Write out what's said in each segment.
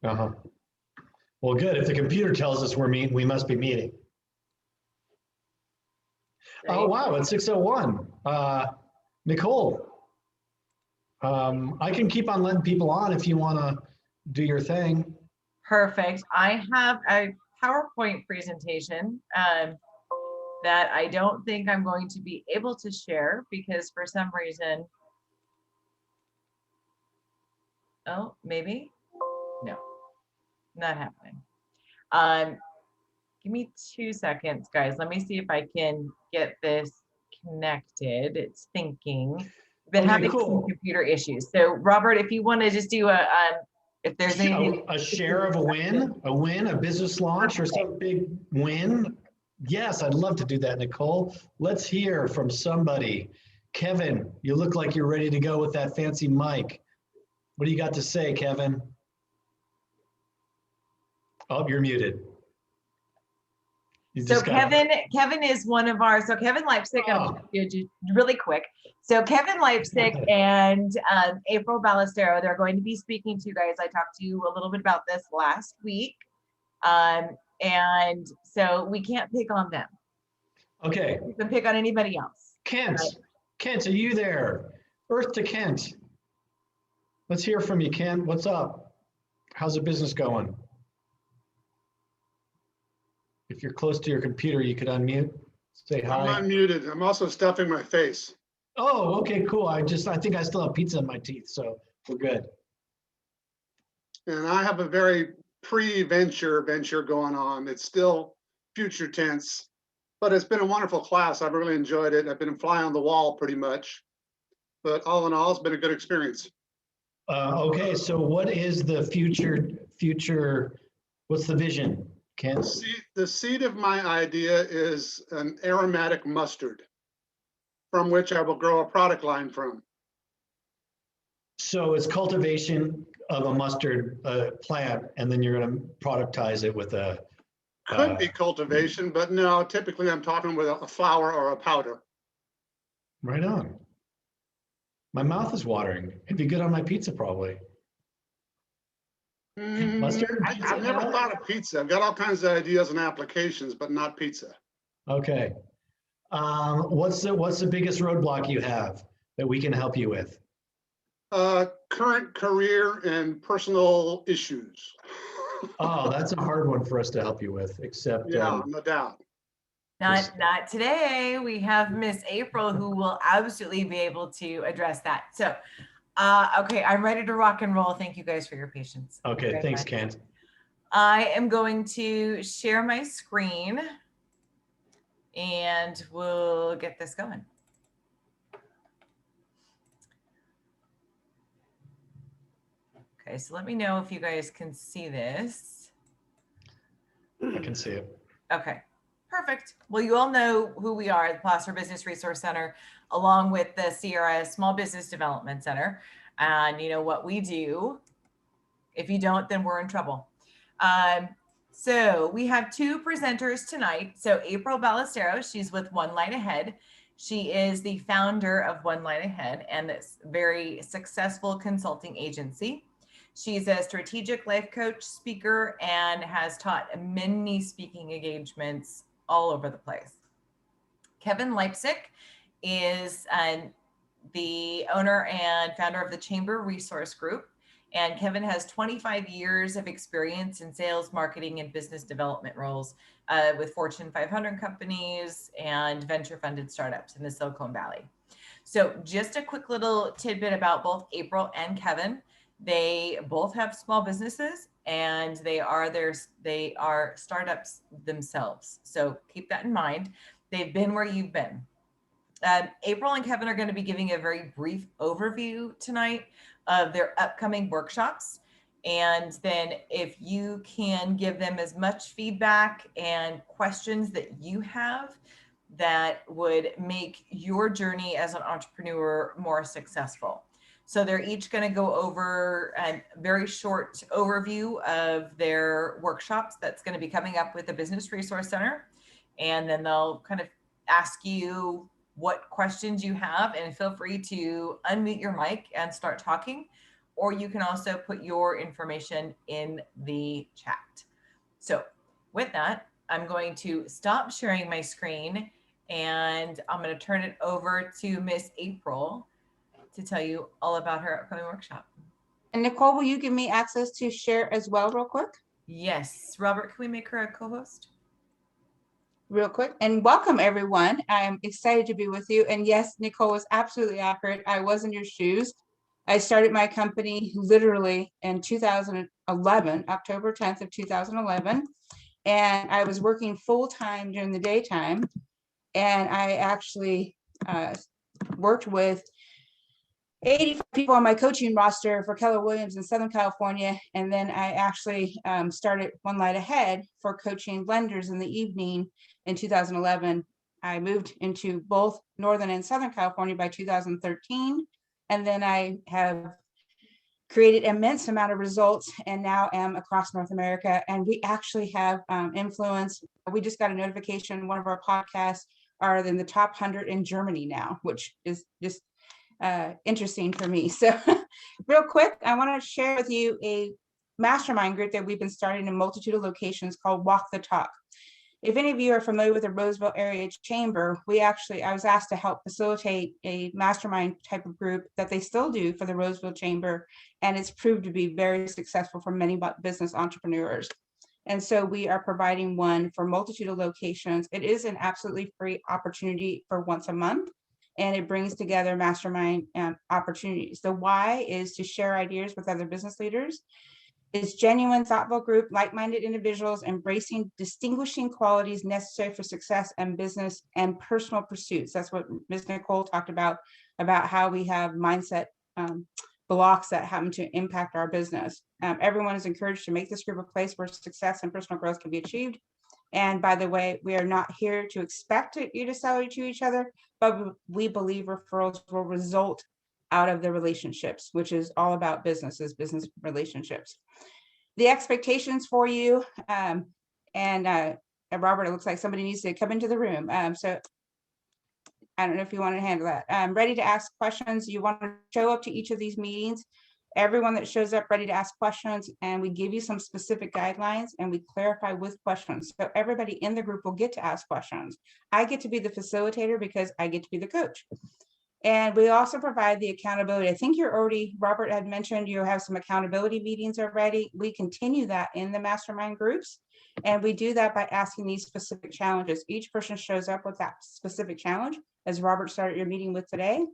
Uh-huh. Well, good. If the computer tells us we must be meeting. Oh, Great. wow, it's 6:01. Nicole, I can keep on letting people on if you want to do your thing. Perfect. I have a PowerPoint presentation that I don't think I'm going to be able to share because for some reason, oh, maybe, no, not happening. Give me 2 seconds, guys. Let me see if I can get this connected. It's thinking. Been Okay, having some cool. computer issues. So Robert, if you want to just do if there's anything. A share of a win, a business launch or some big win. Yes, I'd love to do that, Nicole. Let's hear from somebody. Kevin, you look like you're ready to go with that fancy mic. What do you got to say, Kevin? Oh, you're muted. So Kevin is one of our, so Kevin Leipzig, Oh. really quick. So Kevin Leipzig and April Ballestero, they're going to be speaking to you guys. I talked to you a little bit about this last week. And so we can't pick on them. Okay. We can pick on anybody else. Kent, right? Kent, are you there? Earth to Kent. Let's hear from you, Kent. What's up? How's the business going? If you're close to your computer, you could unmute, say hi. I'm unmuted. I'm also stuffing my face. Oh, okay, cool. I think I still have pizza in my teeth, so we're good. And I have a very pre-venture going on. It's still future tense, but it's been a wonderful class. I've really enjoyed it. I've been a fly on the wall pretty much, but all in all, it's been a good experience. Okay, so what is the future, what's the vision? Ken? The seed of my idea is an aromatic mustard from which I will grow a product line from. So it's cultivation of a mustard plant, and then you're going to productize it with a... Could be cultivation, but no, typically I'm talking with a flower or a powder. Right on. My mouth is watering. It'd be good on my pizza, probably. Mustard? I've never thought of pizza. I've got all kinds of ideas and applications, but not pizza. Okay. What's the biggest roadblock you have that we can help you with? Current career and personal issues. Oh, that's a hard one for us to help you with, except... Yeah, no doubt. Not today. We have Miss April who will absolutely be able to address that. So, okay, I'm ready to rock and roll. Thank you guys for your patience. Okay, thanks, Kent. I am going to share my screen and we'll get this going. Okay, so let me know if you guys can see this. I can see it. Okay. Perfect. Well, you all know who we are, the Placer Business Resource Center, along with the CRS Small Business Development Center. And you know what we do. If you don't, then we're in trouble. So we have two presenters tonight. So April Ballestero, she's with One Light Ahead. She is the founder of One Light Ahead and this very successful consulting agency. She's a strategic life coach, speaker, and has taught many speaking engagements all over the place. Kevin Leipzig is the owner and founder of the Chamber Resource Group. And Kevin has 25 years of experience in sales, marketing, and business development roles with Fortune 500 companies and venture-funded startups in the Silicon Valley. So just a quick little tidbit about both April and Kevin. They both have small businesses and they are startups themselves. So keep that in mind. They've been where you've been. April and Kevin are going to be giving a very brief overview tonight of their upcoming workshops. And then if you can give them as much feedback and questions that you have that would make your journey as an entrepreneur more successful. So they're each going to go over a very short overview of their workshops that's going to be coming up with the Business Resource Center. And then they'll kind of ask you what questions you have, and feel free to unmute your mic and start talking, or you can also put your information in the chat. So with that, I'm going to stop sharing my screen and I'm going to turn it over to Miss April to tell you all about her upcoming workshop. And Nicole, will you give me access to share as well real quick? Yes. Robert, can we make her a co-host? Real quick. And welcome, everyone. I'm excited to be with you. And yes, Nicole was absolutely accurate. I was in your shoes. I started my company literally in 2011, October 10th of 2011. And I was working full-time during the daytime. And I actually worked with 85 people on my coaching roster for Keller Williams in Southern California. And then I actually started One Light Ahead for coaching lenders in the evening in 2011. I moved into both Northern and Southern California by 2013. And then I have created immense amount of results and now am across North America. And we actually have influence. We just got a notification, one of our podcasts are in the top 100 in Germany now, which is just interesting for me. So real quick, I want to share with you a mastermind group that we've been starting in a multitude of locations called Walk the Talk. If any of you are familiar with the Roseville Area Chamber, I was asked to help facilitate a mastermind type of group that they still do for the Roseville Chamber, and it's proved to be very successful for many business entrepreneurs. And so we are providing one for a multitude of locations. It is an absolutely free opportunity for once a month, and it brings together mastermind opportunities. The why is to share ideas with other business leaders. It's genuine, thoughtful group, like-minded individuals embracing distinguishing qualities necessary for success and business and personal pursuits. That's what Ms. Nicole talked about how we have mindset blocks that happen to impact our business. Everyone is encouraged to make this group a place where success and personal growth can be achieved. And by the way, we are not here to expect you to sell to each other, but we believe referrals will result out of the relationships, which is all about business relationships. The expectations for you, and Robert, it looks like somebody needs to come into the room. So I don't know if you want to handle that. Ready to ask questions. You want to show up to each of these meetings. Everyone that shows up ready to ask questions, and we give you some specific guidelines and we clarify with questions. So everybody in the group will get to ask questions. I get to be the facilitator because I get to be the coach. And we also provide the accountability. I think Robert had mentioned you have some accountability meetings already. We continue that in the mastermind groups. And we do that by asking these specific challenges. Each person shows up with that specific challenge, as Robert started your meeting with today.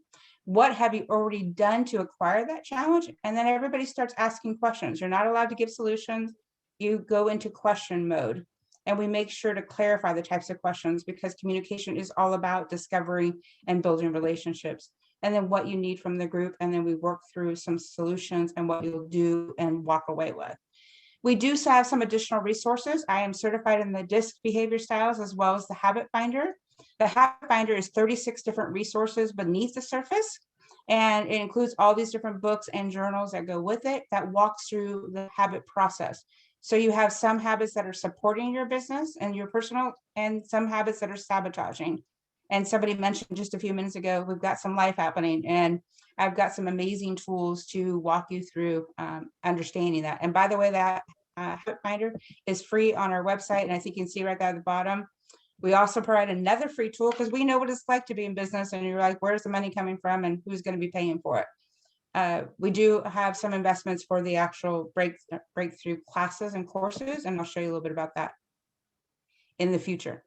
What have you already done to acquire that challenge? And then everybody starts asking questions. You're not allowed to give solutions. You go into question mode. And we make sure to clarify the types of questions because communication is all about discovering and building relationships. And then what you need from the group. And then we work through some solutions and what you'll do and walk away with. We do have some additional resources. I am certified in the DISC behavior styles as well as the habit finder. The habit finder is 36 different resources beneath the surface. And it includes all these different books and journals that go with it that walks through the habit process. So you have some habits that are supporting your business and your personal, and some habits that are sabotaging. And somebody mentioned just a few minutes ago, we've got some life happening, and I've got some amazing tools to walk you through understanding that. And by the way, that habit finder is free on our website. And I think you can see right there at the bottom. We also provide another free tool because we know what it's like to be in business and you're like, where's the money coming from and who's going to be paying for it? We do have some investments for the actual breakthrough classes and courses, and I'll show you a little bit about that in the future.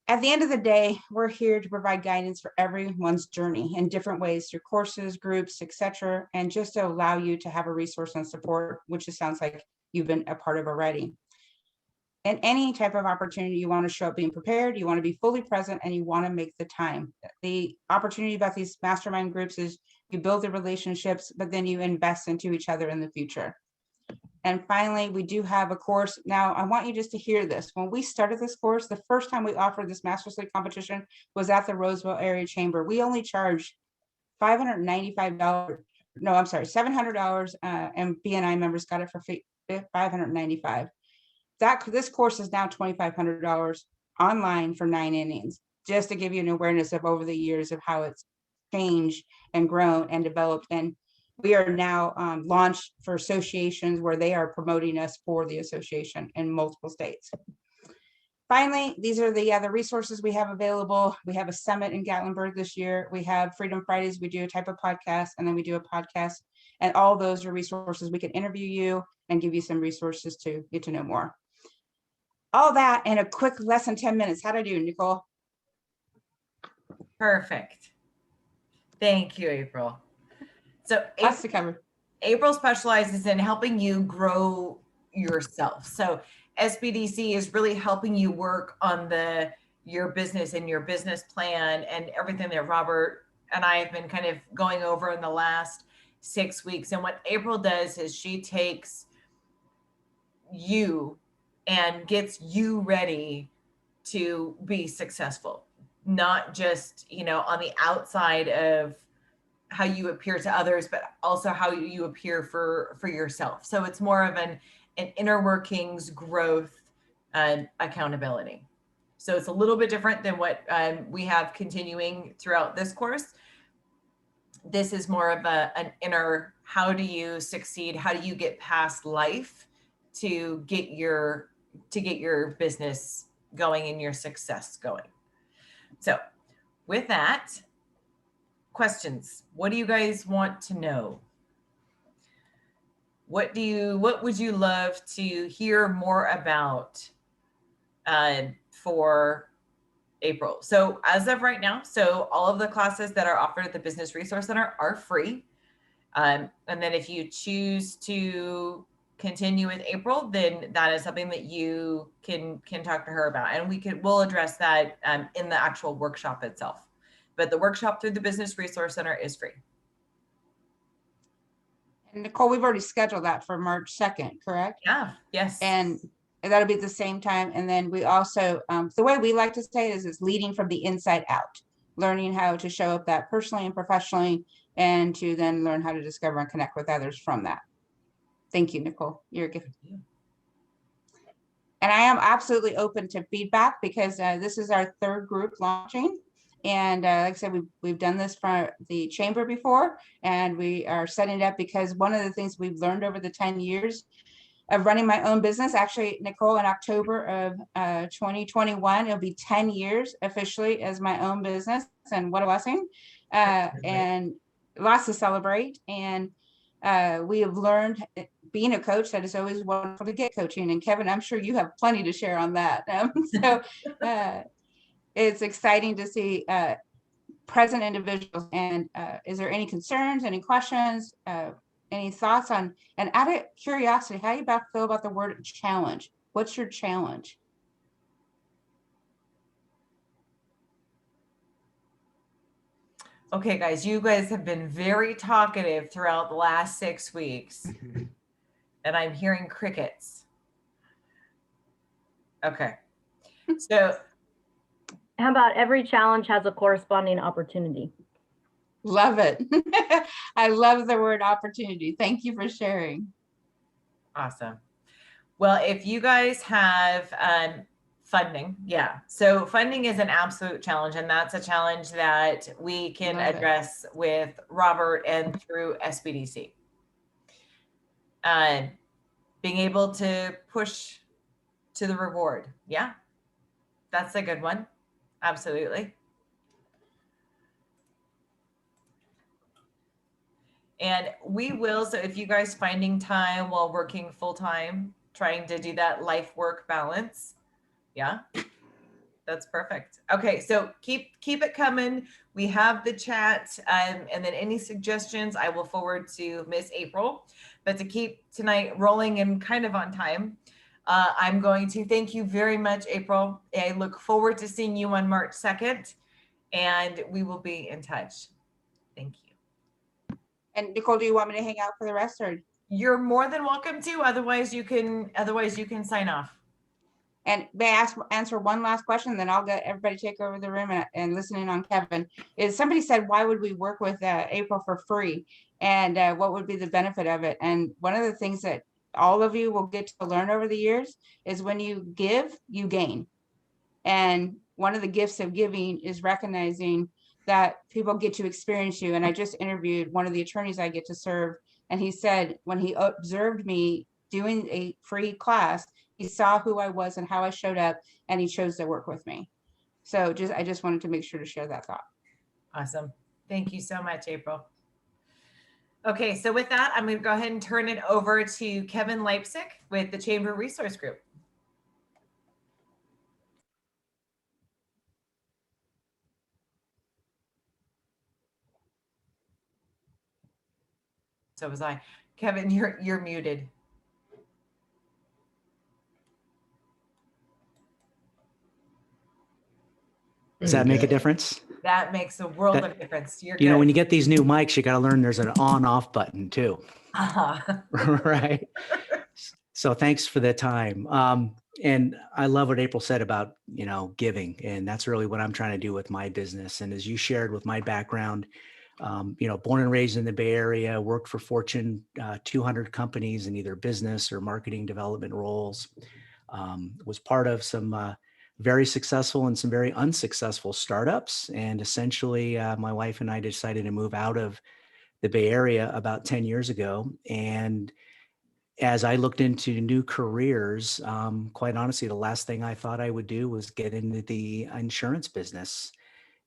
At the end of the day, we're here to provide guidance for everyone's journey in different ways through courses, groups, etc., and just to allow you to have a resource and support, which it sounds like you've been a part of already. And any type of opportunity, you want to show up being prepared, you want to be fully present, and you want to make the time. The opportunity about these mastermind groups is you build the relationships, but then you invest into each other in the future. And finally, we do have a course. Now, I want you just to hear this. When we started this course, the first time we offered this Masters League competition was at the Roseville Area Chamber. We only charged $595. No, I'm sorry, $700, and BNI members got it for $595. This course is now $2,500 online for 9 innings, just to give you an awareness of over the years of how it's changed and grown and developed. And we are now launched for associations where they are promoting us for the association in multiple states. Finally, these are the other resources we have available. We have a summit in Gatlinburg this year. We have Freedom Fridays. We do a type of podcast, and then we do a podcast. And all those are resources. We can interview you and give you some resources to get to know more. All that in a quick less than 10 minutes. How'd I do, Nicole? Perfect. Thank you, April. So Lots to cover. April specializes in helping you grow yourself. So SBDC is really helping you work on your business and your business plan and everything that Robert and I have been kind of going over in the last 6 weeks. And what April does is she takes you and gets you ready to be successful, not just, on the outside of how you appear to others, but also how you appear for yourself. So it's more of an inner workings growth and accountability. So it's a little bit different than what we have continuing throughout this course. This is more of an inner, how do you succeed? How do you get past life to get your business going and your success going? So with that, questions. What do you guys want to know? What would you love to hear more about for April? So as of right now, so all of the classes that are offered at the Business Resource Center are free. And then if you choose to continue with April, then that is something that you can talk to her about. And we'll address that in the actual workshop itself. But the workshop through the Business Resource Center is free. And Nicole, we've already scheduled that for March 2nd, correct? Yeah, yes. And that'll be at the same time. And then we also, the way we like to say it is it's leading from the inside out, learning how to show up that personally and professionally, and to then learn how to discover and connect with others from that. Thank you, Nicole. You're a gift. And I am absolutely open to feedback because this is our third group launching. And like I said, we've done this for the chamber before, and we are setting it up because one of the things we've learned over the 10 years of running my own business, actually, Nicole, in October of 2021, it'll be 10 years officially as my own business, and what a blessing, and lots to celebrate. And we have learned, being a coach, that it's always wonderful to get coaching. And Kevin, I'm sure you have plenty to share on that. So it's exciting to see present individuals. And is there any concerns, any questions, any thoughts on, and out of curiosity, how do you feel about the word challenge? What's your challenge? Okay, guys, you guys have been very talkative throughout the last 6 weeks, and I'm hearing crickets. Okay, so how about every challenge has a corresponding opportunity? Love it. I love the word opportunity. Thank you for sharing. Awesome. Well, if you guys have funding, yeah. So funding is an absolute challenge, and that's a challenge that we can address with Robert and through SBDC. Being able to push to the reward. Yeah, that's a good one. Absolutely. And we will, so if you guys finding time while working full-time, trying to do that life-work balance, yeah, that's perfect. Okay, so keep it coming. We have the chat, and then any suggestions I will forward to Miss April. But to keep tonight rolling and kind of on time, I'm going to thank you very much, April. I look forward to seeing you on March 2nd, and we will be in touch. Thank you. And Nicole, do you want me to hang out for the rest, or? You're more than welcome to. Otherwise, you can sign off. And may I answer one last question, then I'll get everybody take over the room and listen in on Kevin. Is somebody said, why would we work with April for free? And what would be the benefit of it? And one of the things that all of you will get to learn over the years is when you give, you gain. And one of the gifts of giving is recognizing that people get to experience you. And I just interviewed one of the attorneys I get to serve, and he said when he observed me doing a free class, he saw who I was and how I showed up, and he chose to work with me. So I just wanted to make sure to share that thought. Awesome. Thank you so much, April. Okay, so with that, I'm going to go ahead and turn it over to Kevin Leipzig with the Chamber Resource Group. So was I. Kevin, you're muted. Does that make a difference? That makes a world of difference. You're You know, good. when you get these new mics, you got to learn there's an on-off button too. Right. So thanks for the time. And I love what April said about, you know, giving. And that's really what I'm trying to do with my business. And as you shared with my background, you know, born and raised in the Bay Area, worked for Fortune 200 companies in either business or marketing development roles, was part of some very successful and some very unsuccessful startups. And essentially, my wife and I decided to move out of the Bay Area about 10 years ago. And as I looked into new careers, quite honestly, the last thing I thought I would do was get into the insurance business.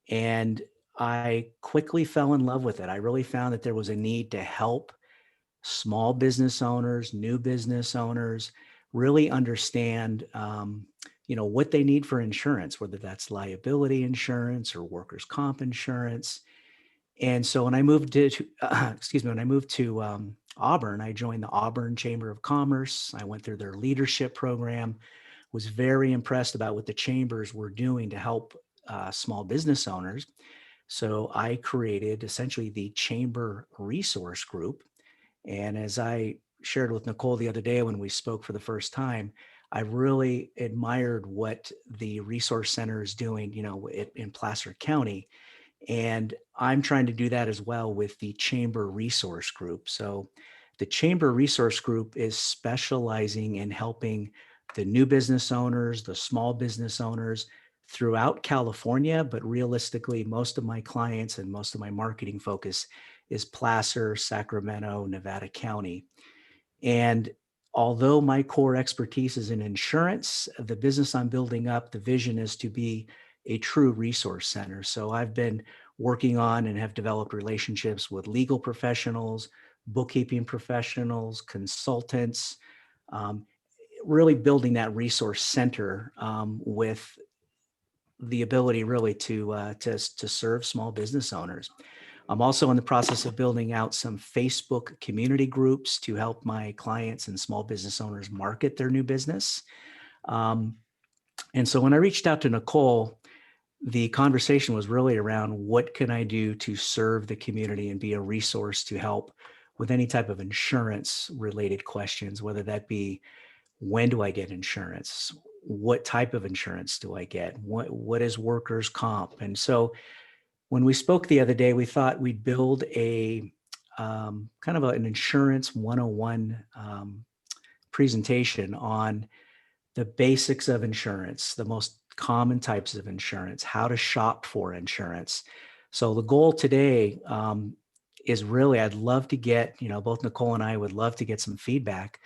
And I quickly fell in love with it. I really found that there was a need to help small business owners, new business owners, really understand, you know, what they need for insurance, whether that's liability insurance or workers' comp insurance. And so when I moved to, when I moved to Auburn, I joined the Auburn Chamber of Commerce. I went through their leadership program, was very impressed about what the chambers were doing to help small business owners. So I created essentially the Chamber Resource Group. And as I shared with Nicole the other day when we spoke for the first time, I really admired what the Resource Center is doing, you know, in Placer County. And I'm trying to do that as well with the Chamber Resource Group. So the Chamber Resource Group is specializing in helping the new business owners, the small business owners throughout California, but realistically, most of my clients and most of my marketing focus is Placer, Sacramento, Nevada County. And although my core expertise is in insurance, the business I'm building up, the vision is to be a true resource center. So I've been working on and have developed relationships with legal professionals, bookkeeping professionals, consultants, really building that resource center with the ability really to serve small business owners. I'm also in the process of building out some Facebook community groups to help my clients and small business owners market their new business. And so when I reached out to Nicole, the conversation was really around what can I do to serve the community and be a resource to help with any type of insurance related questions, whether that be when do I get insurance? What type of insurance do I get? What is workers' comp? And so when we spoke the other day, we thought we'd build a kind of an insurance 101 presentation on the basics of insurance, the most common types of insurance, how to shop for insurance. So the goal today is really, I'd love to get, you know, both Nicole and I would love to get some feedback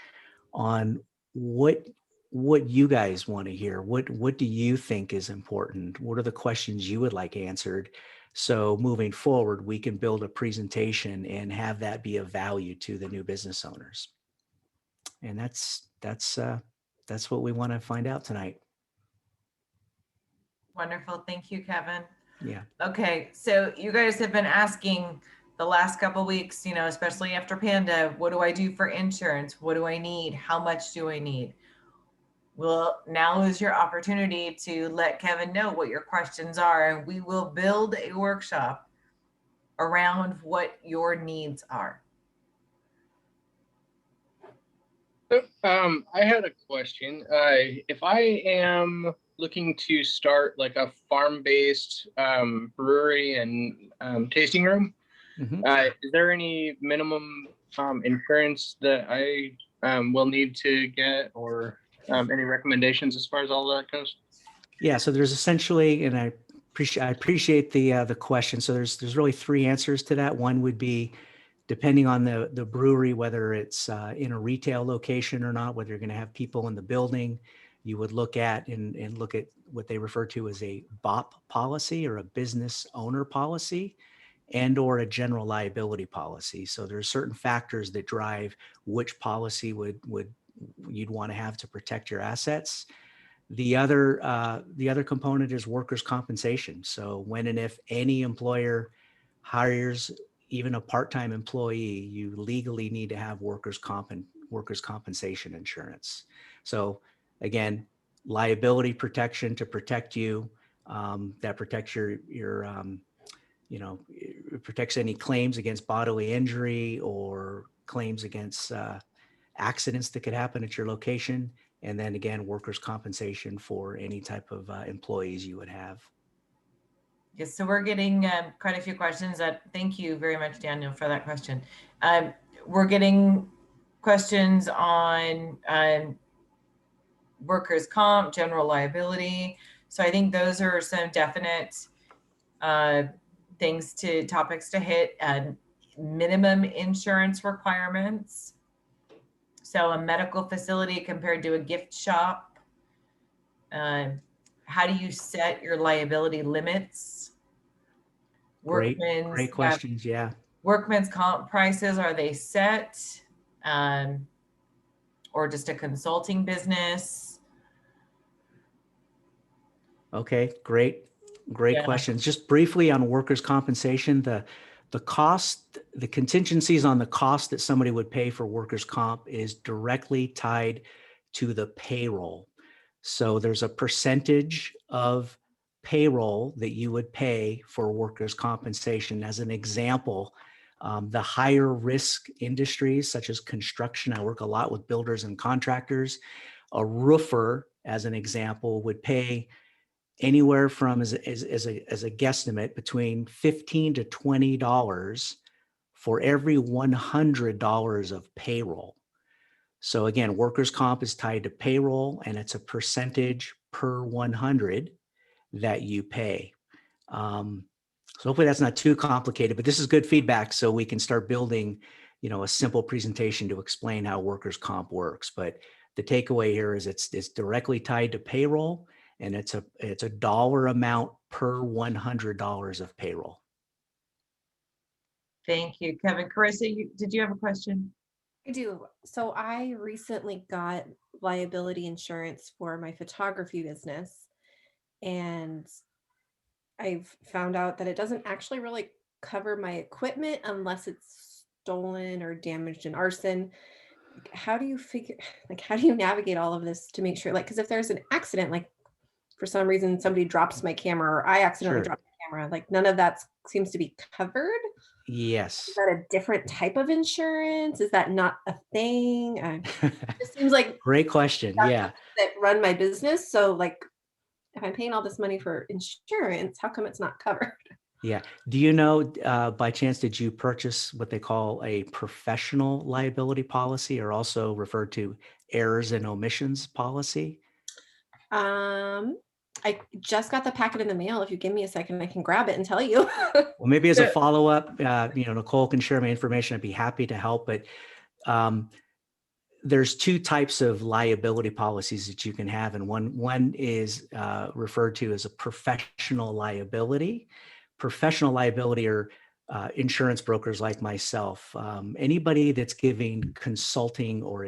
on what you guys want to hear. What do you think is important? What are the questions you would like answered? So moving forward, we can build a presentation and have that be of value to the new business owners. And that's what we want to find out tonight. Wonderful. Thank you, Kevin. Yeah. Okay. So you guys have been asking the last couple of weeks, you know, especially after Panda, what do I do for insurance? What do I need? How much do I need? Well, now is your opportunity to let Kevin know what your questions are, and we will build a workshop around what your needs are. I had a question. If I am looking to start like a farm-based brewery and tasting room, is there any minimum insurance that I will need to get, or any recommendations as far as all that goes? Yeah, so there's essentially, and I I appreciate the question. So there's really three answers to that. One would be depending on the brewery, whether it's in a retail location or not, whether you're going to have people in the building, you would look at and look at what they refer to as a BOP policy or a business owner policy and or a general liability policy. So there's certain factors that drive which policy would you'd want to have to protect your assets. The other component is workers' compensation. So when and if any employer hires even a part-time employee, you legally need to have workers' compensation insurance. So again, liability protection to protect you, that protects your it protects any claims against bodily injury or claims against accidents that could happen at your location. And then again, workers' compensation for any type of employees you would have. Yes, so we're getting quite a few questions. Thank you very much, Daniel, for that question. We're getting questions on workers' comp, general liability. So I think those are some definite topics to hit. Minimum insurance requirements. So a medical facility compared to a gift shop. How do you set your liability limits? Great questions. Yeah. Workman's comp prices, are they set? Or just a consulting business? Okay, great questions. Just briefly on workers' compensation, the cost, the contingencies on the cost that somebody would pay for workers' comp is directly tied to the payroll. So there's a percentage of payroll that you would pay for workers' compensation. As an example, the higher risk industries such as construction, I work a lot with builders and contractors. A roofer, as an example, would pay anywhere from as a guesstimate between $15 to $20 for every $100 of payroll. So again, workers' comp is tied to payroll and it's a percentage per 100 that you pay. So hopefully that's not too complicated, but this is good feedback so we can start building, a simple presentation to explain how workers' comp works. But the takeaway here is it's directly tied to payroll and it's a dollar amount per $100 of payroll. Thank you, Kevin. Carissa, did you have a question? I do. So I recently got liability insurance for my photography business, and I've found out that it doesn't actually really cover my equipment unless it's stolen or damaged in arson. How do you navigate all of this to make sure, because if there's an accident, for some reason somebody drops my camera or I accidentally drop my camera, none of that seems to be covered. Yes. Is that a different type of insurance? Is that not a thing? It seems like great question. Yeah. That run my business. So if I'm paying all this money for insurance, how come it's not covered? Yeah. Do you know, by chance, did you purchase what they call a professional liability policy, or also referred to errors and omissions policy? I just got the packet in the mail. If you give me a second, I can grab it and tell you. Well, maybe as a follow-up, Nicole can share my information. I'd be happy to help. But there's two types of liability policies that you can have. And one is referred to as a professional liability. Professional liability are insurance brokers like myself. Anybody that's giving consulting or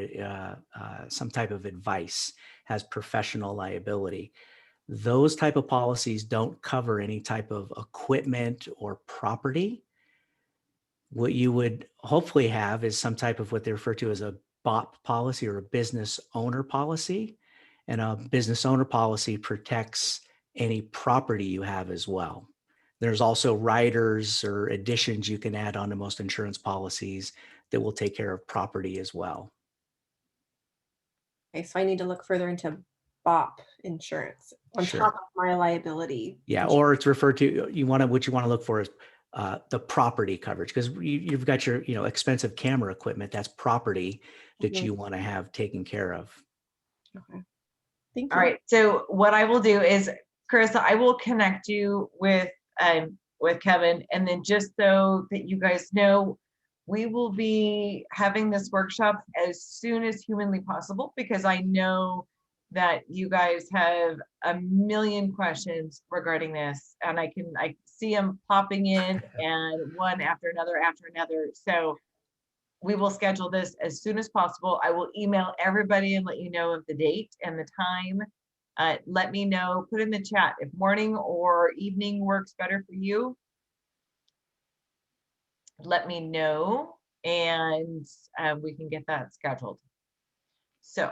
some type of advice has professional liability. Those type of policies don't cover any type of equipment or property. What you would hopefully have is some type of what they refer to as a BOP policy or a business owner policy. And a business owner policy protects any property you have as well. There's also riders or additions you can add on to most insurance policies that will take care of property as well. Okay, so I need to look further into BOP insurance on top of my liability. Yeah, insurance. Or it's referred to, what you want to look for is the property coverage, because you've got your expensive camera equipment. That's property that you want to have taken care of. Okay. Thank you. All right. So what I will do is Carissa, I will connect you with Kevin, and then just so that you guys know, we will be having this workshop as soon as humanly possible, because I know that you guys have a million questions regarding this, and I see them popping in, and one after another. So we will schedule this as soon as possible. I will email everybody and let you know of the date and the time. Let me know, put in the chat if morning or evening works better for you. Let me know, and we can get that scheduled. So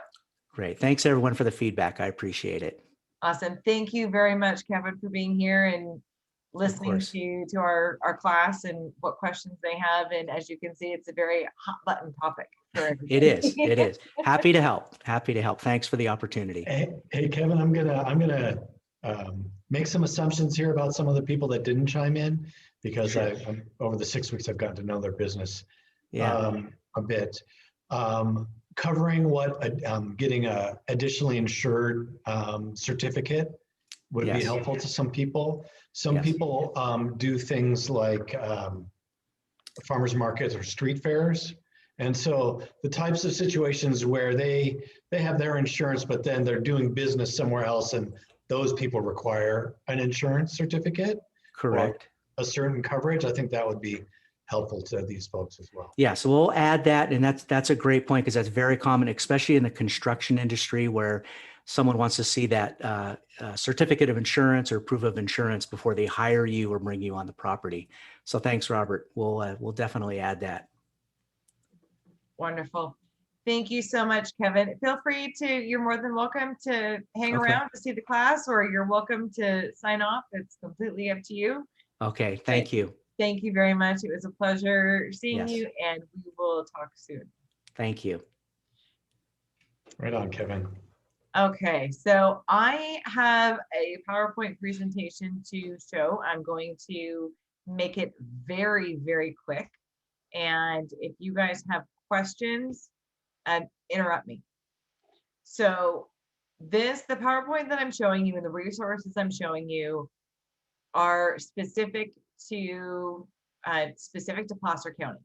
Great. Thanks everyone for the feedback. I appreciate it. awesome. Thank you very much, Kevin, for being here and listening to our class and what questions they have. And as you can see, it's a very hot button topic for everybody. It is. It is. Happy to help. Happy to help. Thanks for the opportunity. Hey, Kevin, I'm gonna make some assumptions here about some of the people that didn't chime in, because Sure. I'm over the 6 weeks I've gotten to know their business a bit. Covering what getting a additionally insured certificate would be helpful to some people. Some people do things like farmers markets or street fairs. And so the types of situations where they have their insurance, but then they're doing business somewhere else, and those people require an insurance certificate. Correct. A certain coverage. I think that would be helpful to these folks as well. Yeah, so we'll add that, and that's a great point, because that's very common, especially in the construction industry, where someone wants to see that certificate of insurance or proof of insurance before they hire you or bring you on the property. So thanks, Robert. We'll definitely add that. Wonderful. Thank you so much, Kevin. Feel free you're more than welcome to hang around to see the class, or you're welcome to sign off. It's completely up to you. Okay, thank you. Thank you very much. It was a pleasure seeing you, and we will talk soon. Thank you. Right on, Kevin. Okay, so I have a PowerPoint presentation to show. I'm going to make it very, very quick. And if you guys have questions, interrupt me. So the PowerPoint that I'm showing you and the resources I'm showing you are specific to Placer County.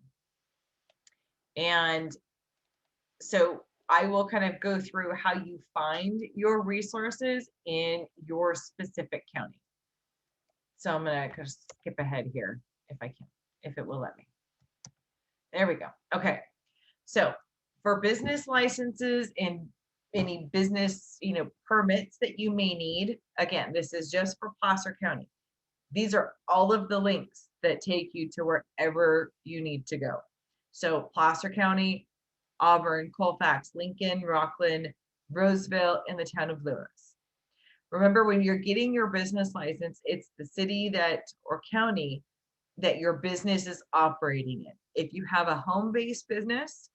And so I will kind of go through how you find your resources in your specific county. So I'm gonna skip ahead here if I can, if it will let me. There we go. Okay. So for business licenses and any business, permits that you may need, again, this is just for Placer County. These are all of the links that take you to wherever you need to go. So Placer County, Auburn, Colfax, Lincoln, Rockland, Roseville, and the town of Lewis. Remember, when you're getting your business license, it's the city or county that your business is operating in. If you have a home-based business,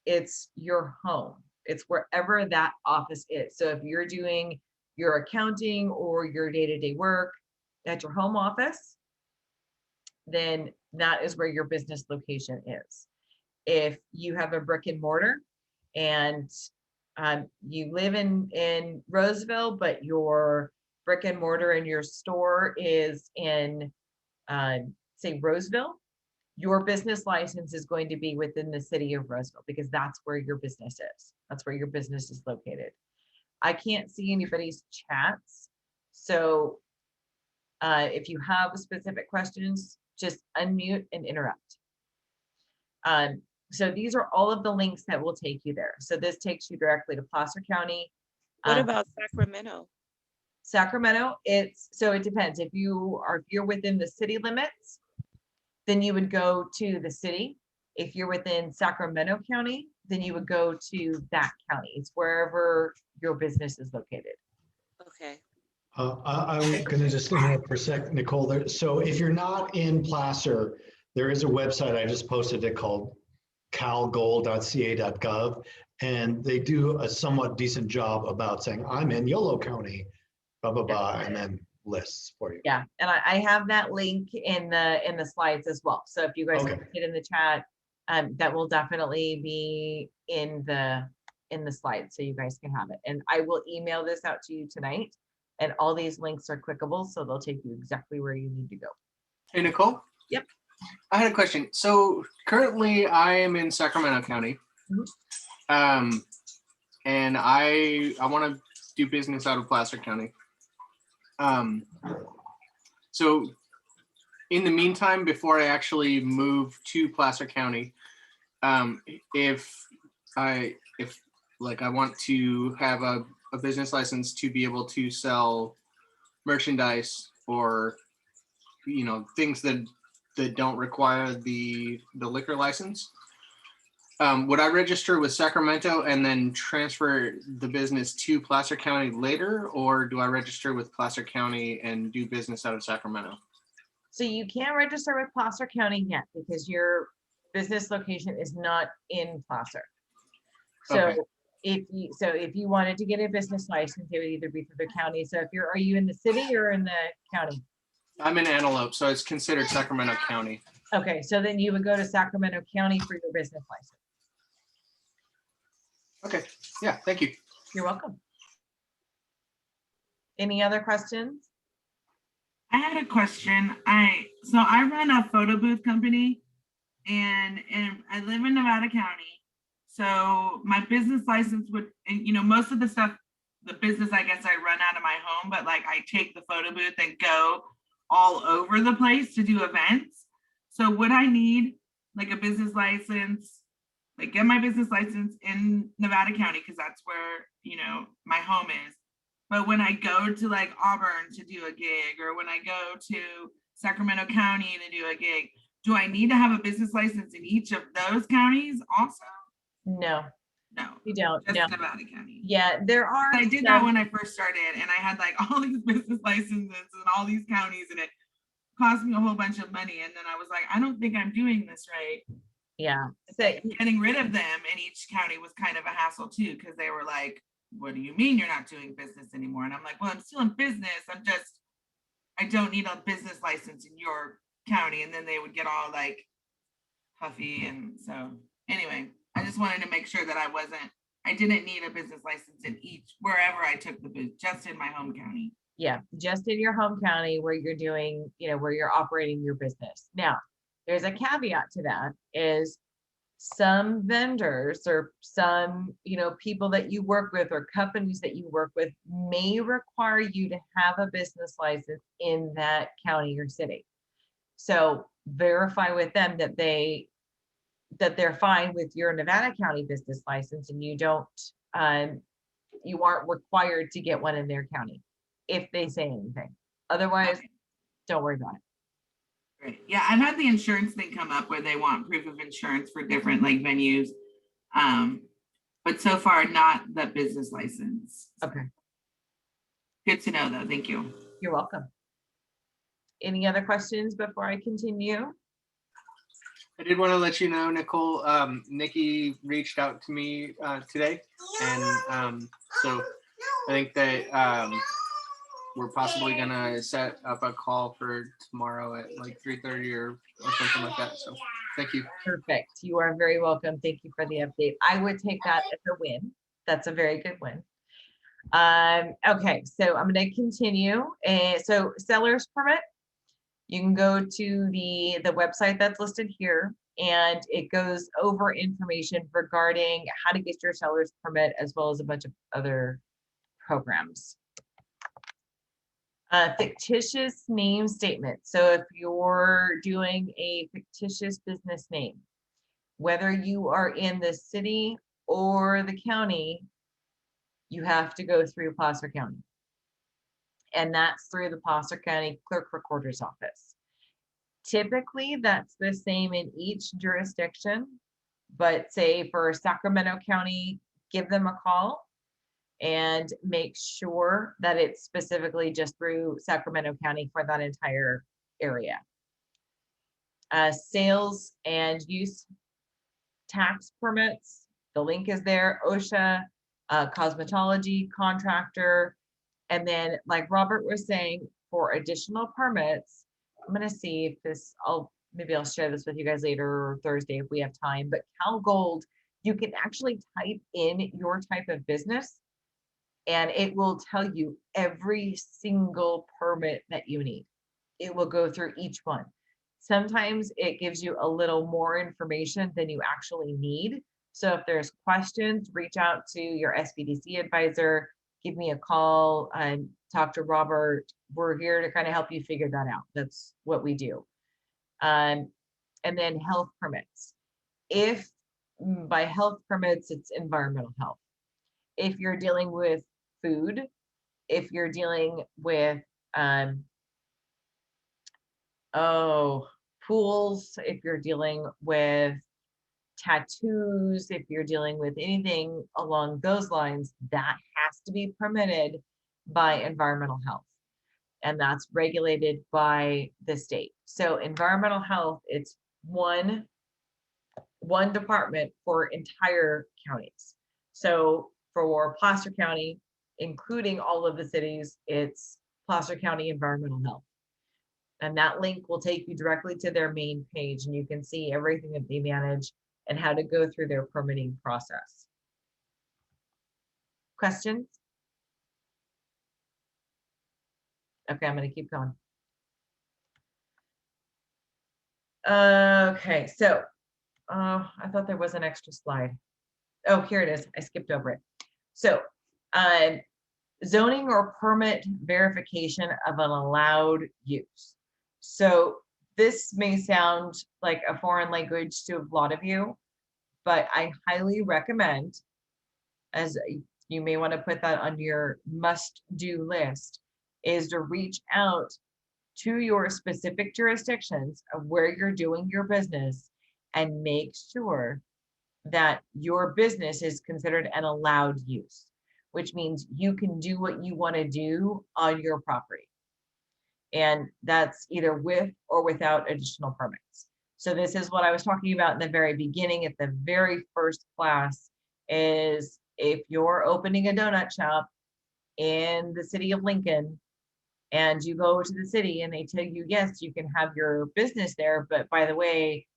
it's your home. It's wherever that office is. So if you're doing your accounting or your day-to-day work at your home office, then that is where your business location is. If you have a brick and mortar and you live in Roseville, but your brick and mortar and your store is in, say, Roseville, your business license is going to be within the city of Roseville, because that's where your business is. That's where your business is located. I can't see anybody's chats. So if you have specific questions, just unmute and interrupt. So these are all of the links that will take you there. So this takes you directly to Placer County. What about Sacramento? Sacramento, it depends. If you're within the city limits, then you would go to the city. If you're within Sacramento County, then you would go to that county. It's wherever your business is located. Okay. I'm going to just interrupt for a sec, Nicole. So if you're not in Placer, there is a website, I just posted it, called calgold.ca.gov, and they do a somewhat decent job about saying, I'm in YOLO County, blah, blah, blah, and then lists for you. Yeah, and I have that link in the slides as well. So if you guys can get in the chat, that will definitely be in the slides, so you guys can have it. And I will email this out to you tonight And all these links are clickable, so they'll take you exactly where you need to go. Hey, Nicole? Yep. I had a question. So currently I am in Sacramento County. And I want to do business out of Placer County. So in the meantime, before I actually move to Placer County, if I want to have a business license to be able to sell merchandise or, you know, things that don't require the liquor license, would I register with Sacramento and then transfer the business to Placer County later, or do I register with Placer County and do business out of Sacramento? So you can't register with Placer County yet because your business location is not in Placer. So Okay. if you wanted to get a business license, it would either be through the county. So are you in the city or in the county? I'm in Antelope, so it's considered Sacramento County. Okay, so then you would go to Sacramento County for your business license. Okay, yeah, thank you. You're welcome. Any other questions? I had a question. I run a photo booth company and I live in Nevada County. So my business license would, and you know, most of the stuff, the business, I guess I run out of my home, but like I take the photo booth and go all over the place to do events. So would I need like a business license, like get my business license in Nevada County, because that's where, you know, my home is. But when I go to like Auburn to do a gig, or when I go to Sacramento County to do a gig, do I need to have a business license in each of those counties also? No, No, you don't. just No. Nevada County. Yeah, there are. I did that when I first started, and I had like all these business licenses in all these counties, and it cost me a whole bunch of money. And then I was like, I don't think I'm doing this right. Yeah. So getting rid of them in each county was kind of a hassle too, because they were like, what do you mean you're not doing business anymore? And I'm like, well, I'm still in business. I don't need a business license in your county. And then they would get all like puffy. And so anyway, I just wanted to make sure that I didn't need a business license in wherever I took the business, just in my home county. Yeah, just in your home county where you're doing, you know, where you're operating your business. Now, there's a caveat to that is some vendors or some, you know, people that you work with or companies that you work with may require you to have a business license in that county or city. So verify with them that they're fine with your Nevada County business license, and you aren't required to get one in their county if they say anything. Otherwise, okay, don't worry about it. Great. Yeah, I've had the insurance thing come up where they want proof of insurance for different like venues. But so far not the business license. Okay. Good to know though. Thank you. You're welcome. Any other questions before I continue? I did want to let you know, Nicole, Nikki reached out to me today. And so I think that we're possibly gonna set up a call for tomorrow at like 3:30 or something like that. So thank you. Perfect. You are very welcome. Thank you for the update. I would take that as a win. That's a very good win. Okay, so I'm going to continue. So seller's permit, you can go to the website that's listed here, and it goes over information regarding how to get your seller's permit, as well as a bunch of other programs. Fictitious name statement. So if you're doing a fictitious business name, whether you are in the city or the county, you have to go through Placer County. And that's through the Placer County Clerk Recorder's Office. Typically, that's the same in each jurisdiction, but say for Sacramento County, give them a call and make sure that it's specifically just through Sacramento County for that entire area. Sales and use tax permits, the link is there, OSHA, cosmetology, contractor, and then like Robert was saying, for additional permits, I'm gonna see if this, maybe I'll share this with you guys later or Thursday if we have time, but Cal Gold, you can actually type in your type of business and it will tell you every single permit that you need. It will go through each one. Sometimes it gives you a little more information than you actually need. So if there's questions, reach out to your SBDC advisor, give me a call, and talk to Robert. We're here to kind of help you figure that out. That's what we do. And then health permits. If by health permits, it's environmental health. If you're dealing with food, if you're dealing with pools, if you're dealing with tattoos, if you're dealing with anything along those lines, that has to be permitted by environmental health. And that's regulated by the state. So environmental health, it's one department for entire counties. So for Placer County, including all of the cities, it's Placer County Environmental Health. And that link will take you directly to their main page, and you can see everything that they manage and how to go through their permitting process. Questions? Okay, I'm going to keep going. Okay, so I thought there was an extra slide. Oh, here it is. I skipped over it. So zoning or permit verification of an allowed use. So this may sound like a foreign language to a lot of you, but I highly recommend, as you may want to put that on your must-do list, is to reach out to your specific jurisdictions of where you're doing your business and make sure that your business is considered an allowed use, which means you can do what you want to do on your property. And that's either with or without additional permits. So this is what I was talking about in the very beginning at the very first class, is if you're opening a donut shop in the city of Lincoln and you go to the city and they tell you, yes, you can have your business there, but by the way,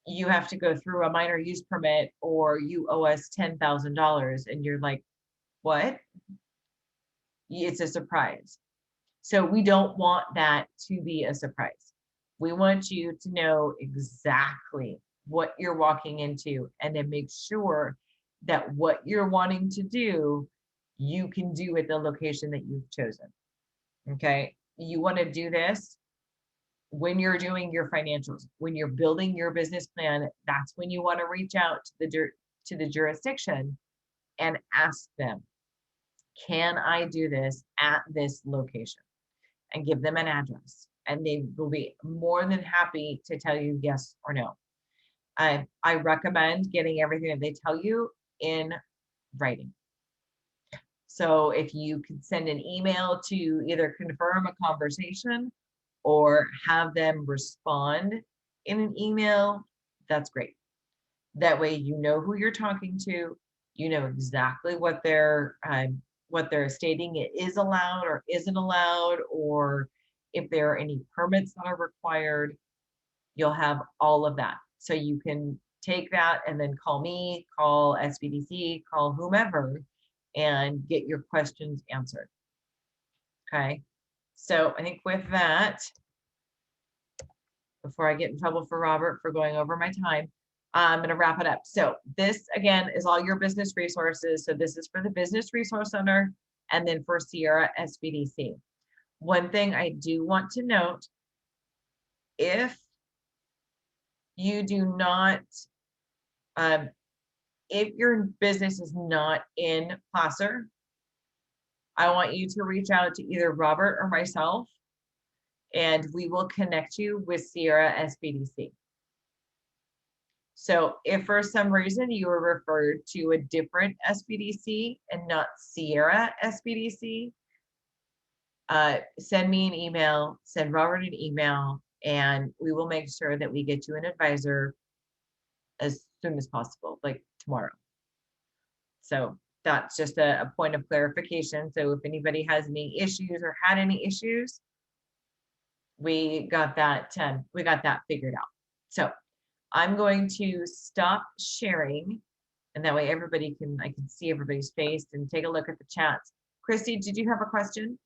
you have to go through a minor use permit or you owe us $10,000. And you're like, what? It's a surprise. So we don't want that to be a surprise. We want you to know exactly what you're walking into and then make sure that what you're wanting to do, you can do at the location that you've chosen. Okay. You want to do this when you're doing your financials, when you're building your business plan. That's when you want to reach out to the jurisdiction and ask them, can I do this at this location? And give them an address, and they will be more than happy to tell you yes or no. I recommend getting everything that they tell you in writing. So if you could send an email to either confirm a conversation or have them respond in an email, that's great. That way you know who you're talking to, you know exactly what they're stating it is allowed or isn't allowed, or if there are any permits that are required. You'll have all of that. So you can take that and then call me, call SBDC, call whomever, and get your questions answered. Okay. So I think with that, before I get in trouble for Robert for going over my time, I'm going to wrap it up. So this, again, is all your business resources. So this is for the Business Resource Center and then for Sierra SBDC. One thing I do want to note, if you do not, if your business is not in Placer, I want you to reach out to either Robert or myself, and we will connect you with Sierra SBDC. So if for some reason you were referred to a different SBDC and not Sierra SBDC, send me an email, send Robert an email, and we will make sure that we get you an advisor as soon as possible, like tomorrow. So that's just a point of clarification. So if anybody has any issues or had any issues, we got that figured out. So I'm going to stop sharing And that way I can see everybody's face and take a look at the chats. Christy, did you have a question?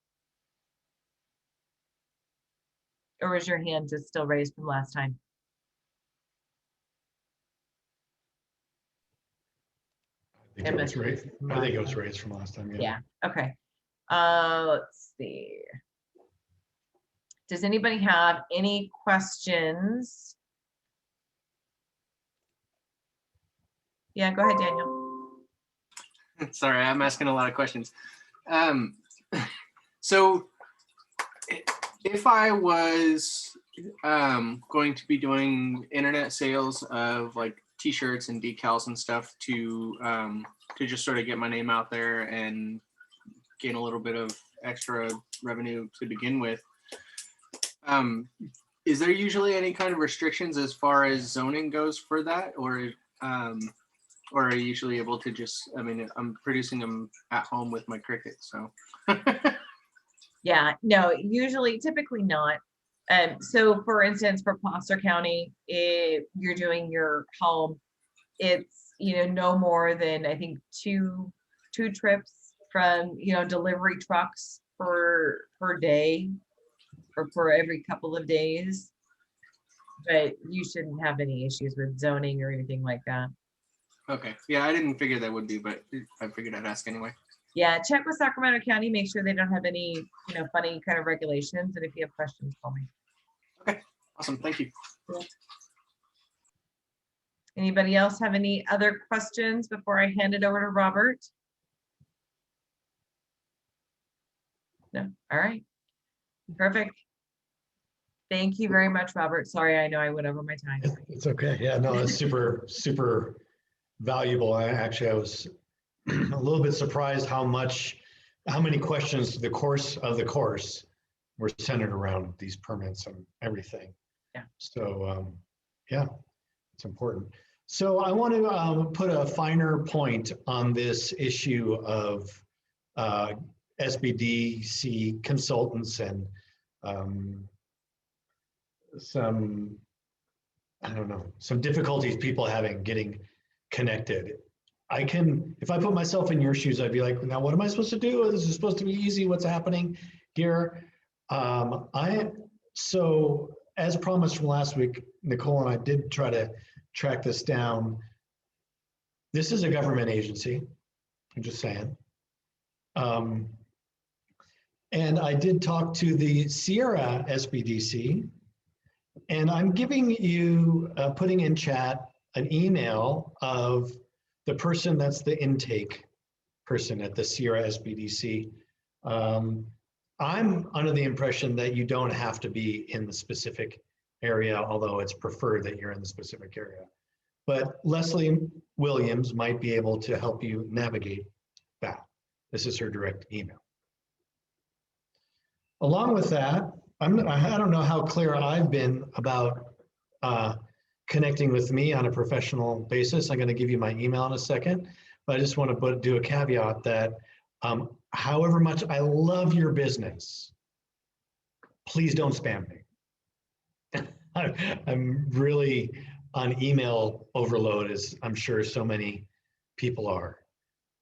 Or was your hand just still raised from last time? I think it was raised from last time. Yeah. Okay. Let's see. Does anybody have any questions? Yeah, go ahead, Daniel. Sorry, I'm asking a lot of questions. So if I was going to be doing internet sales of like t-shirts and decals and stuff to just sort of get my name out there and gain a little bit of extra revenue to begin with, is there usually any kind of restrictions as far as zoning goes for that, or are you usually able to just, I mean, I'm producing them at home with my Cricut, so. Yeah, no, typically not. So for instance, for Placer County, if you're doing your home, it's, no more than, I think, two trips from, delivery trucks per day or for every couple of days. But you shouldn't have any issues with zoning or anything like that. Okay, yeah, I didn't figure that would be, but I figured I'd ask anyway. Yeah, check with Sacramento County, make sure they don't have any, funny kind of regulations. And if you have questions, call me. Okay, awesome, thank you. Cool. Anybody else have any other questions before I hand it over to Robert? No, all right, perfect. Thank you very much, Robert. Sorry, I know I went over my time. It's okay. Yeah, no, it's super, super valuable. I was a little bit surprised how many questions the course were centered around these permits and everything. Yeah. So yeah, it's important. So I want to put a finer point on this issue of SBDC consultants and some difficulties people having getting connected. If I put myself in your shoes, I'd be like, now what am I supposed to do? This is supposed to be easy. What's happening here? So as promised from last week, Nicole and I did try to track this down. This is a government agency, I'm just saying. And I did talk to the Sierra SBDC, and I'm giving you, putting in chat an email of the person that's the intake person at the Sierra SBDC. I'm under the impression that you don't have to be in the specific area, although it's preferred that you're in the specific area. But Leslie Williams might be able to help you navigate that. This is her direct email. Along with that, I don't know how clear I've been about connecting with me on a professional basis. I'm going to give you my email in a second, but I just want to do a caveat that however much I love your business, please don't spam me. I'm really on email overload, as I'm sure so many people are.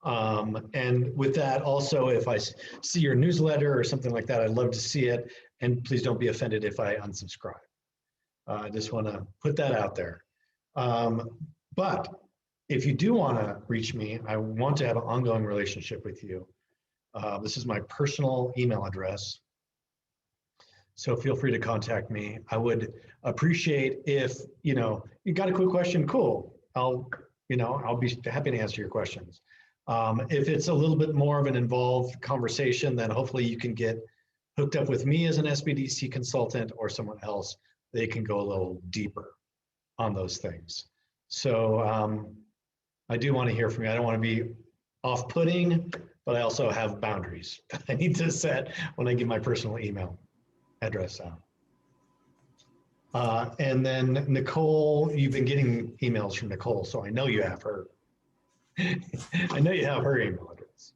And with that, also, if I see your newsletter or something like that, I'd love to see it. And please don't be offended if I unsubscribe. I just want to put that out there. But if you do want to reach me, I want to have an ongoing relationship with you. This is my personal email address. So feel free to contact me. I would appreciate if, you got a quick question, cool. I'll be happy to answer your questions. If it's a little bit more of an involved conversation, then hopefully you can get hooked up with me as an SBDC consultant or someone else. They can go a little deeper on those things. So I do want to hear from you. I don't want to be off-putting, but I also have boundaries I need to set when I give my personal email address out. And then Nicole, you've been getting emails from Nicole, so I know you have her. I know you have her email address.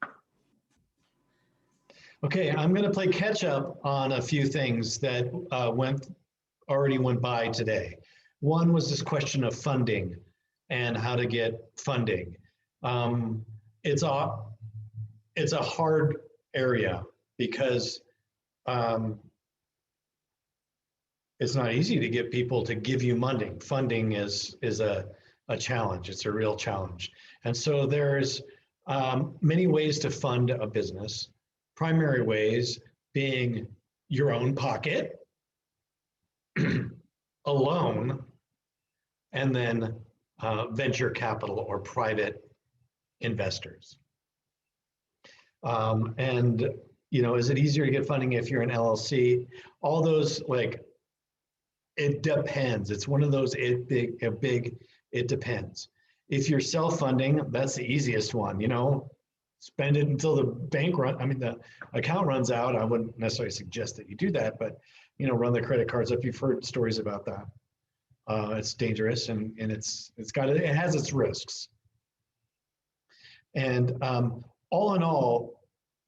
Okay, I'm going to play catch up on a few things that already went by today. One was this question of funding and how to get funding. It's a hard area because it's not easy to get people to give you funding. Funding is a challenge. It's a real challenge. And so there's many ways to fund a business. Primary ways being your own pocket, a loan, and then venture capital or private investors. And is it easier to get funding if you're an LLC? All those, like, it depends. It's one of those it depends. If you're self-funding, that's the easiest one. Spend it until the the account runs out. I wouldn't necessarily suggest that you do that, but run the credit cards up. You've heard stories about that. It's dangerous and it has its risks. And all in all,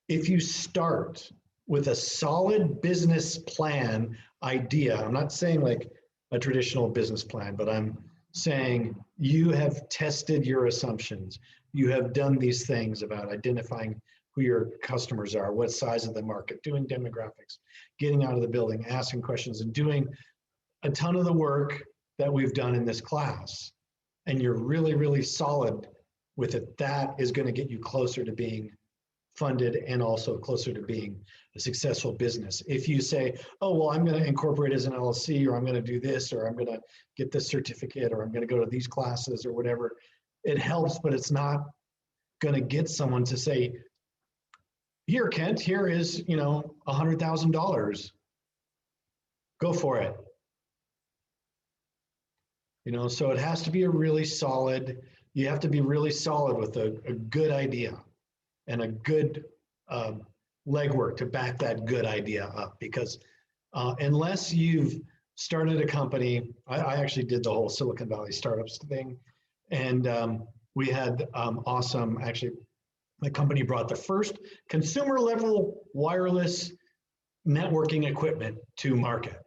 if you start with a solid business plan idea, I'm not saying like a traditional business plan, but I'm saying you have tested your assumptions. You have done these things about identifying who your customers are, what size of the market, doing demographics, getting out of the building, asking questions, and doing a ton of the work that we've done in this class. And you're really, really solid with it. That is going to get you closer to being funded and also closer to being a successful business. If you say, oh, well, I'm going to incorporate as an LLC, or I'm going to do this, or I'm going to get this certificate, or I'm going to go to these classes or whatever, it helps, but it's not going to get someone to say, here, Kent, here is, $100,000. Go for it. So it has to be you have to be really solid with a good idea and a good legwork to back that good idea up, because unless you've started a company, I actually did the whole Silicon Valley startups thing, and we had actually, the company brought the first consumer level wireless networking equipment to market.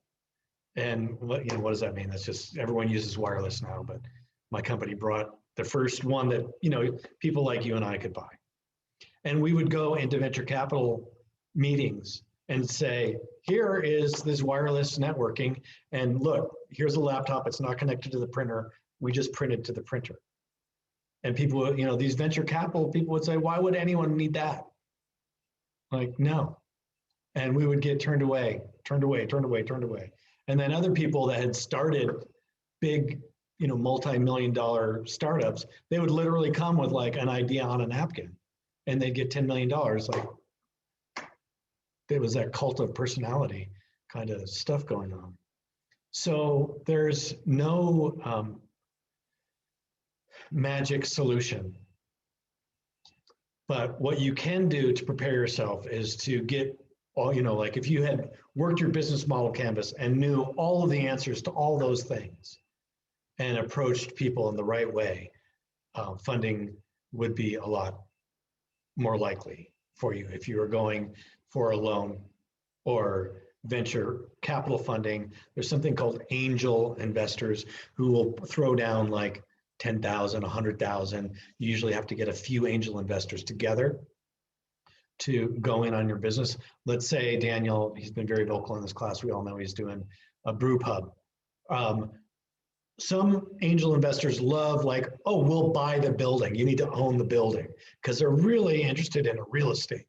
And what does that mean? That's just, everyone uses wireless now, but my company brought the first one that people like you and I could buy. And we would go into venture capital meetings and say, here is this wireless networking, and look, here's a laptop, it's not connected to the printer, we just printed to the printer. And people, these venture capital people would say, why would anyone need that? Like, no. And we would get turned away. And then other people that had started big, multi-million-dollar startups, they would literally come with like an idea on a napkin, and they'd get $10 million. Like, there was that cult of personality kind of stuff going on. So there's no magic solution. But what you can do to prepare yourself is to get like if you had worked your business model canvas and knew all of the answers to all those things and approached people in the right way, funding would be a lot more likely for you. If you were going for a loan or venture capital funding, there's something called angel investors who will throw down like 10,000, 100,000. You usually have to get a few angel investors together to go in on your business. Let's say Daniel, he's been very vocal in this class. We all know he's doing a brew pub. Some angel investors love like, oh, we'll buy the building. You need to own the building, because they're really interested in a real estate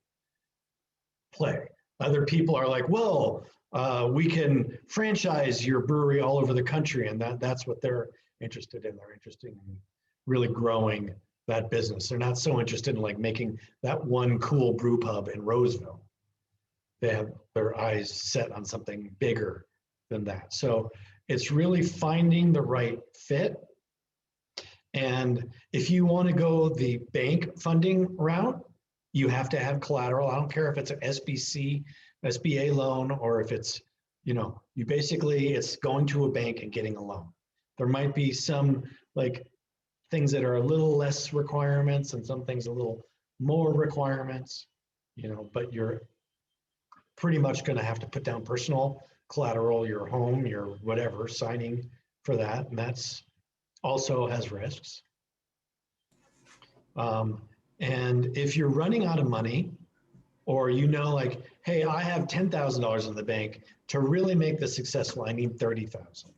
play. Other people are like, well, we can franchise your brewery all over the country, and that's what they're interested in. They're interested in really growing that business. They're not so interested in like making that one cool brew pub in Roseville. They have their eyes set on something bigger than that. So it's really finding the right fit. And if you want to go the bank funding route, you have to have collateral. I don't care if it's an SBA loan, or if it's, it's going to a bank and getting a loan. There might be some like things that are a little less requirements and some things a little more requirements, but you're pretty much going to have to put down personal collateral, your home, your whatever, signing for that. And that's also has risks. And if you're running out of money, or you know, like, hey, I have $10,000 in the bank, to really make this successful, I need 30,000.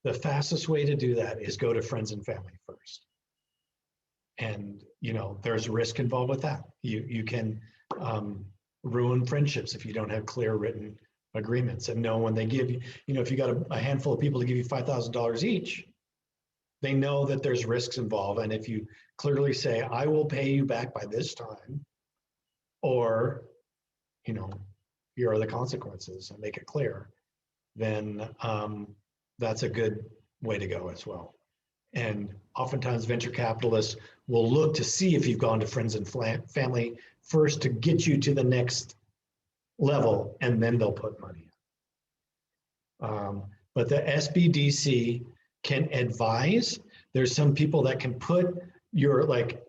The fastest way to do that is go to friends and family first. And you know, there's risk involved with that. You can ruin friendships if you don't have clear written agreements and know when they give you, you know, if you got a handful of people to give you $5,000 each, they know that there's risks involved. And if you clearly say, I will pay you back by this time, or, you know, here are the consequences, and make it clear, then that's a good way to go as well. And oftentimes venture capitalists will look to see if you've gone to friends and family first to get you to the next level, and then they'll put money in. But the SBDC can advise. There's some people that can put your, like,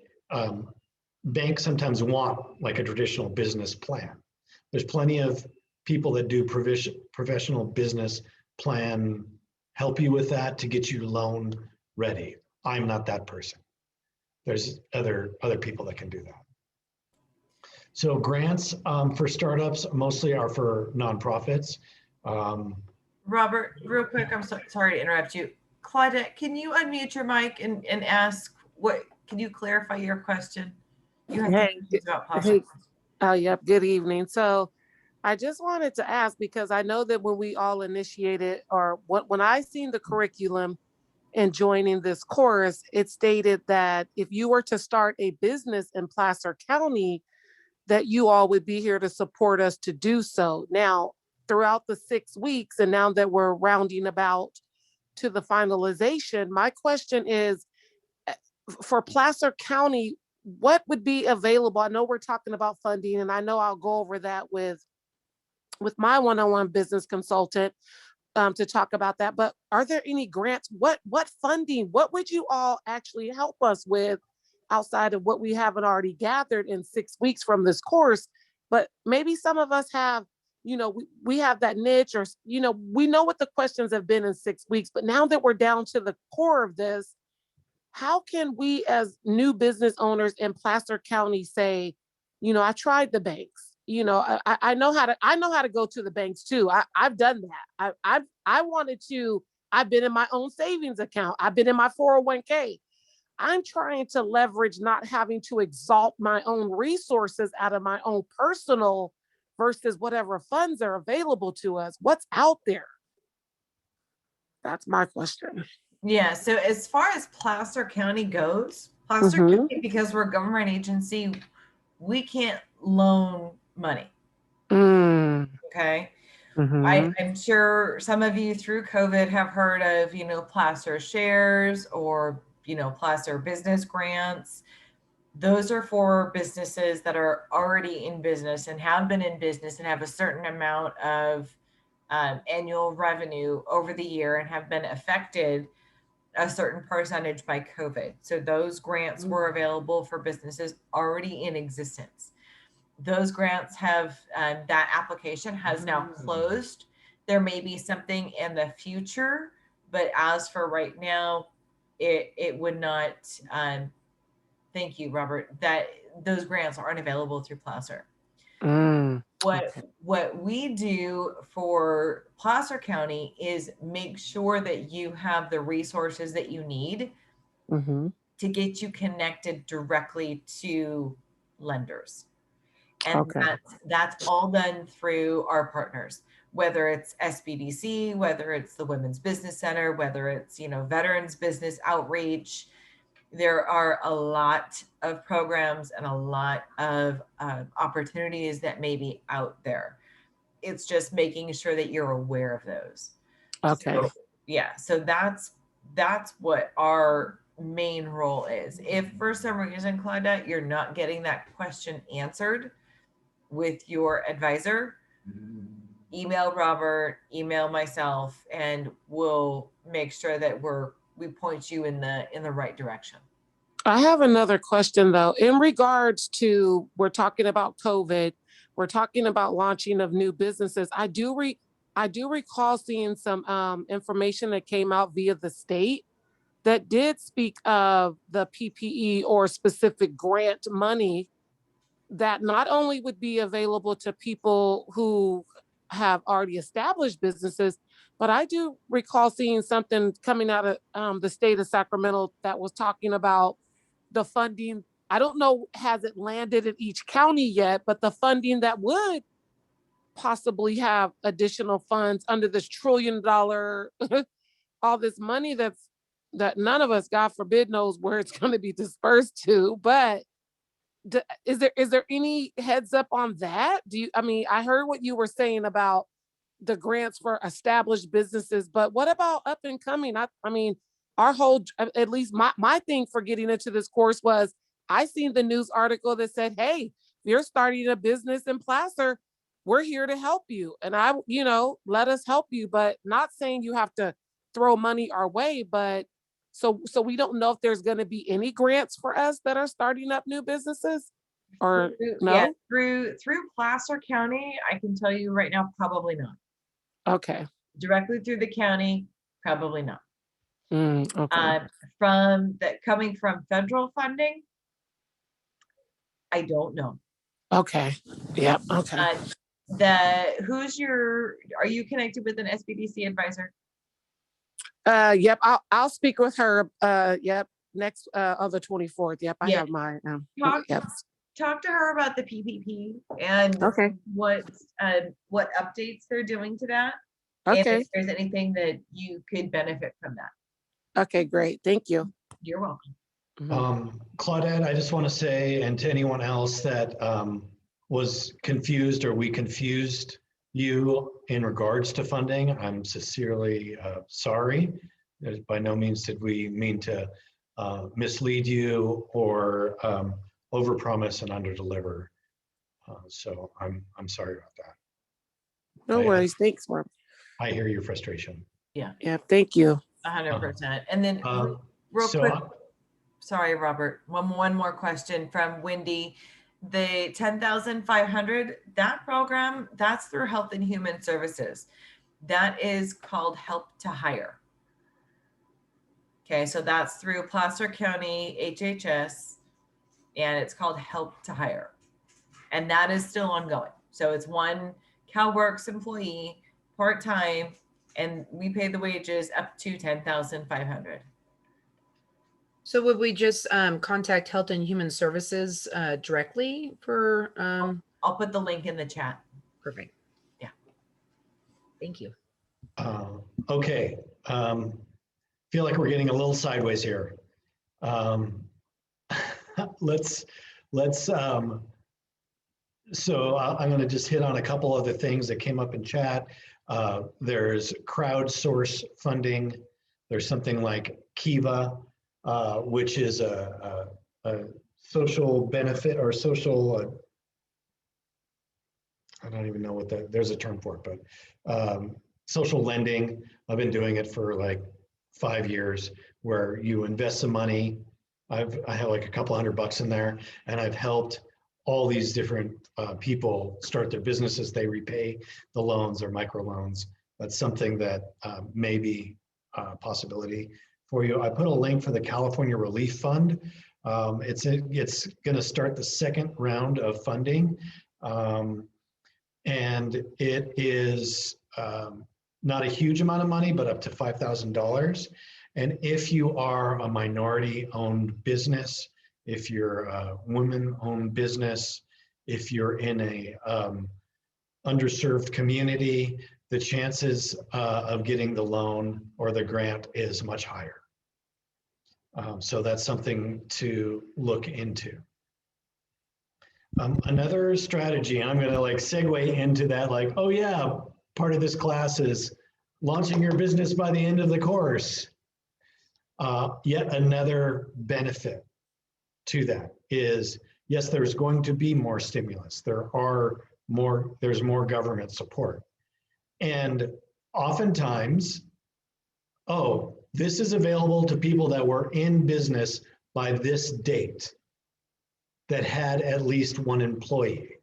banks sometimes want like a traditional business plan. There's plenty of people that do professional business plan, help you with that to get you loan ready. I'm not that person. There's other people that can do that. So grants for startups mostly are for nonprofits. Robert, real quick, I'm sorry to interrupt you. Claudette, can you unmute your mic and ask can you clarify your question? You have yep, good evening. So I just wanted to ask, because I know that when we all initiated, or when I seen the curriculum and joining this course, it stated that if you were to start a business in Placer County, that you all would be here to support us to do so. Now, throughout the 6 weeks, and now that we're rounding about to the finalization, my question is, for Placer County, what would be available? I know we're talking about funding, and I know I'll go over that with my one-on-one business consultant to talk about that. But are there any grants? What funding? What would you all actually help us with outside of what we haven't already gathered in 6 weeks from this course? But maybe some of us have, you know, we have that niche, or, you know, we know what the questions have been in 6 weeks. But now that we're down to the core of this, how can we as new business owners in Placer County say, you know, I tried the banks, you know, I know how to go to the banks too. I've done that. I've been in my own savings account. I've been in my 401k. I'm trying to leverage not having to exalt my own resources out of my own personal versus whatever funds are available to us. What's out there? That's my question. Yeah, so as far as Placer County goes, Placer County, because we're a government agency, we can't loan money. Okay. I'm sure some of you through COVID have heard of, you know, Placer shares, or, you know, Placer business grants. Those are for businesses that are already in business and have been in business and have a certain amount of annual revenue over the year and have been affected a certain percentage by COVID. So those grants were available for businesses already in existence. Those grants have, that application has now closed. There may be something in the future, but as for right now, it would not, thank you, Robert, that those grants aren't available through Placer. What we do for Placer County is make sure that you have the resources that you need to get you connected directly to lenders. And that's all done through our partners, whether it's SBDC, whether it's the Women's Business Center, whether it's, you know, Veterans Business Outreach. There are a lot of programs and a lot of opportunities that may be out there. It's just making sure that you're aware of those. So, yeah, so that's what our main role is. If for some reason, Claudette, you're not getting that question answered with your advisor, email Robert, email myself, and we'll make sure that we point you in the right direction. I have another question though. In regards to, we're talking about COVID, we're talking about launching of new businesses. I do recall seeing some information that came out via the state that did speak of the PPE or specific grant money that not only would be available to people who have already established businesses, but I do recall seeing something coming out of the state of Sacramento that was talking about the funding. I don't know, has it landed in each county yet, but the funding that would possibly have additional funds under this $1 trillion, all this money that none of us, God forbid, knows where it's going to be dispersed to. But is there any heads up on that? I mean, I heard what you were saying about the grants for established businesses, but what about up and coming? I mean, our whole, at least my thing for getting into this course was, I seen the news article that said, hey, if you're starting a business in Placer, we're here to help you. And let us help you, but not saying you have to throw money our way, but so we don't know if there's going to be any grants for us that are starting up new businesses, or no? Yeah, through Placer County, I can tell you right now, probably not. Okay. Directly through the county, probably not. Okay. Coming from federal funding, I don't know. Okay. Yep. Okay. Are you connected with an SBDC advisor? Yep. I'll speak with her. Yep. Next on the 24th. Yep. I have my yep. Talk to her about the PPP and okay, what updates they're doing to that. Okay. And if there's anything that you could benefit from that. Okay, great. Thank you. You're welcome. Claudette, I just want to say, and to anyone else that was confused or we confused you in regards to funding, I'm sincerely sorry. By no means did we mean to mislead you or overpromise and underdeliver. So I'm sorry about that. No worries. Thanks, Mark. I hear your frustration. Yeah. Yeah. Thank you. 100%. And then real quick, sorry, Robert, one more question from Wendy. The 10,500, that program, that's through Health and Human Services. That is called Help to Hire. Okay, so that's through Placer County HHS, and it's called Help to Hire. And that is still ongoing. So it's one CalWorks employee, part-time, and we pay the wages up to 10,500. So would we just contact Health and Human Services directly for? I'll put the link in the chat. Perfect. Yeah. Thank you. Okay. Feel like we're getting a little sideways here. So I'm going to just hit on a couple other things that came up in chat. There's crowdsource funding. There's something like Kiva, which is a social benefit or social, I don't even know what there's a term for it, but social lending. I've been doing it for like 5 years, where you invest some money. I have like a couple $100 in there, and I've helped all these different people start their businesses. They repay the loans or microloans. That's something that may be a possibility for you. I put a link for the California Relief Fund. It's going to start the second round of funding. And it is not a huge amount of money, but up to $5,000. And if you are a minority-owned business, if you're a women-owned business, if you're in a underserved community, the chances of getting the loan or the grant is much higher. So that's something to look into. Another strategy, and I'm going to like segue into that, like, oh yeah, part of this class is launching your business by the end of the course. Yet another benefit to that is, yes, there's going to be more stimulus. There's more government support. And oftentimes, oh, this is available to people that were in business by this date that had at least one employee.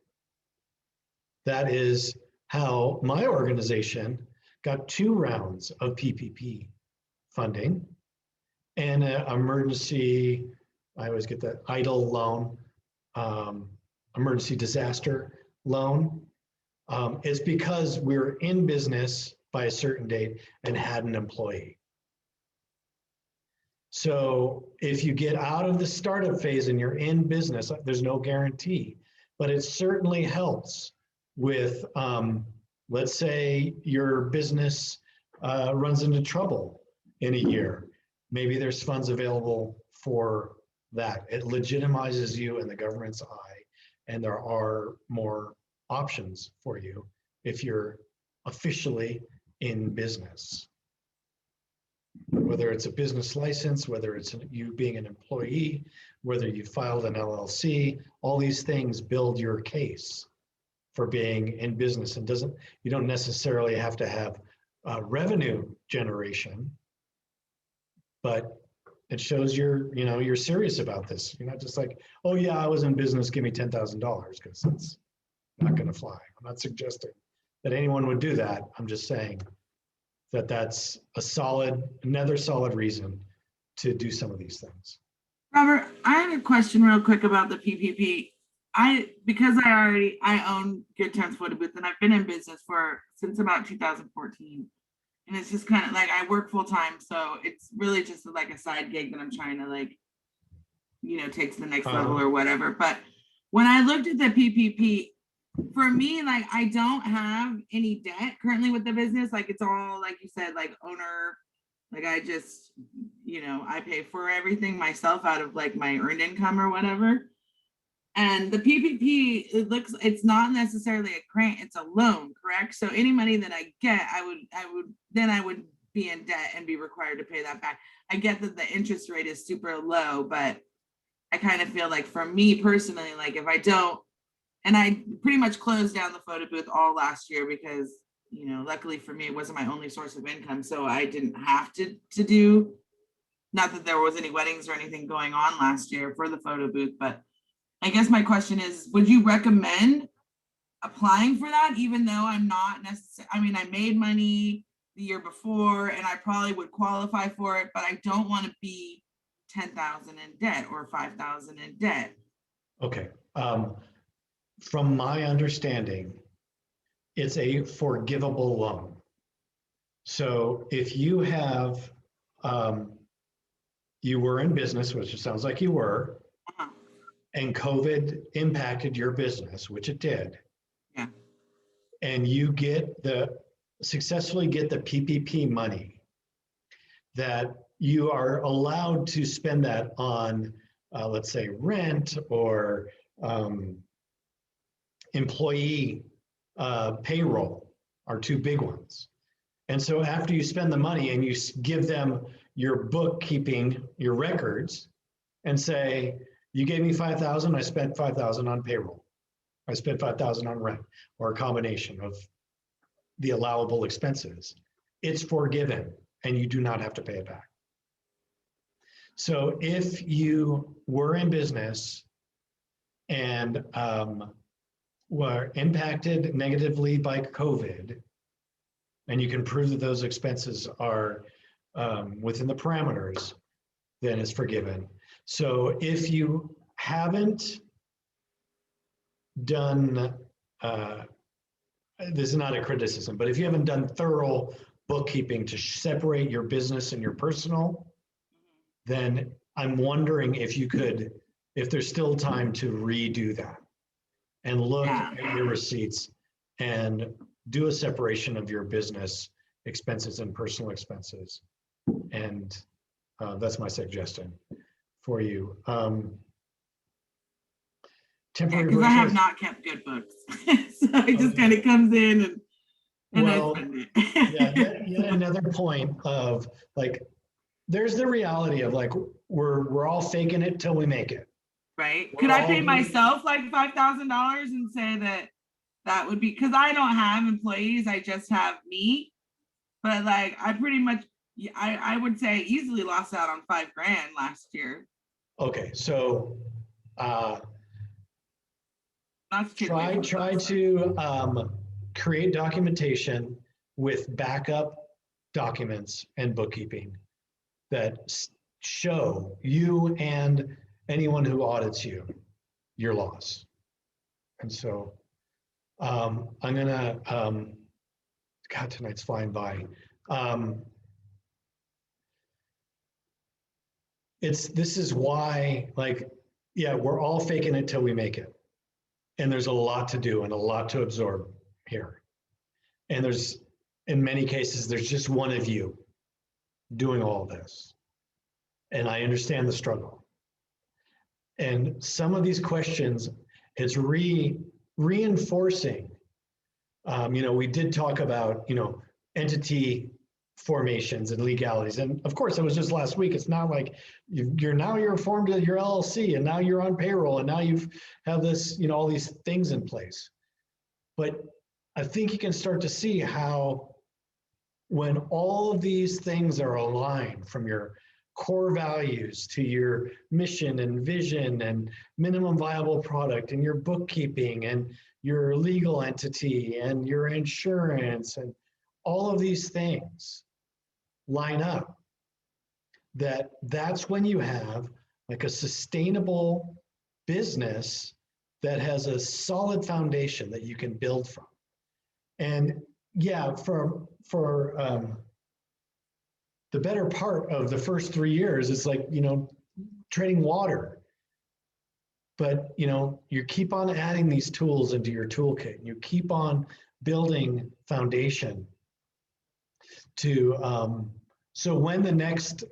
That is how my organization got 2 rounds of PPP funding. and an emergency, I always get the EIDL loan, emergency disaster loan. It's because we're in business by a certain date and had an employee. So if you get out of the startup phase and you're in business, there's no guarantee, but it certainly helps with, let's say your business runs into trouble in a year. Maybe there's funds available for that. It legitimizes you in the government's eye, and there are more options for you if you're officially in business. Whether it's a business license, whether it's you being an employee, whether you filed an LLC, all these things build your case for being in business. And you don't necessarily have to have revenue generation, but it shows you're serious about this. You're not just like, oh yeah, I was in business, give me $10,000, because that's not going to fly. I'm not suggesting that anyone would do that. I'm just saying that that's another solid reason to do some of these things. Robert, I have a question real quick about the PPP. Because I own Good Times Photo Booth, and I've been in business since about 2014. And it's just kind of like I work full time, so it's really just like a side gig that I'm trying to take to the next level or whatever. But when I looked at the PPP, for me, like I don't have any debt currently with the business. Like it's all, like you said, like owner, like I just, I pay for everything myself out of like my earned income or whatever. And the PPP, it's not necessarily a grant, it's a loan, correct? So any money that I get, I would be in debt and be required to pay that back. I get that the interest rate is super low, but I kind of feel like for me personally, like if I don't, and I pretty much closed down the photo booth all last year because, luckily for me, it wasn't my only source of income. So I didn't have to do, not that there was any weddings or anything going on last year for the photo booth, but I guess my question is, would you recommend applying for that, even though I'm not necessarily, I made money the year before and I probably would qualify for it, but I don't want to be 10,000 in debt or 5,000 in debt. Okay. From my understanding, it's a forgivable loan. So if you have, you were in business, which it sounds like you were, and COVID impacted your business, which it did. Yeah. And you successfully get the PPP money, that you are allowed to spend that on, let's say, rent or employee payroll are two big ones. And so after you spend the money and you give them your bookkeeping, your records, and say, you gave me 5,000, I spent 5,000 on payroll. I spent 5,000 on rent, or a combination of the allowable expenses. It's forgiven and you do not have to pay it back. So if you were in business and were impacted negatively by COVID, and you can prove that those expenses are within the parameters, then it's forgiven. So if you haven't done, this is not a criticism, but if you haven't done thorough bookkeeping to separate your business and your personal, then I'm wondering if there's still time to redo that and look at your receipts and do a separation of your business expenses and personal expenses. And that's my suggestion for you. Temporary because I have not kept good books. So it just kind of comes in and I spend it. yet another point of like, there's the reality of like, we're all faking it till we make it. Right. Could I pay myself like $5,000 and say that would be, because I don't have employees, I just have me. But like, I pretty much, I would say easily lost out on $5,000 last year. Okay, so try to create documentation with backup documents and bookkeeping that show you and anyone who audits you your loss. And so I'm gonna, God, tonight's flying by. This is why, like, yeah, we're all faking it till we make it. And there's a lot to do and a lot to absorb here. And there's, in many cases, there's just one of you doing all this. And I understand the struggle. And some of these questions, it's reinforcing. We did talk about, entity formations and legalities. And of course, it was just last week. It's not like you're formed as your LLC and now you're on payroll and now you have this, all these things in place. But I think you can start to see how when all of these things are aligned, from your core values to your mission and vision and minimum viable product and your bookkeeping and your legal entity and your insurance and all of these things line up, that's when you have like a sustainable business that has a solid foundation that you can build from. And yeah, for the better part of the first 3 years, it's like, treading water. But, you keep on adding these tools into your toolkit. You keep on building foundation to, so when the next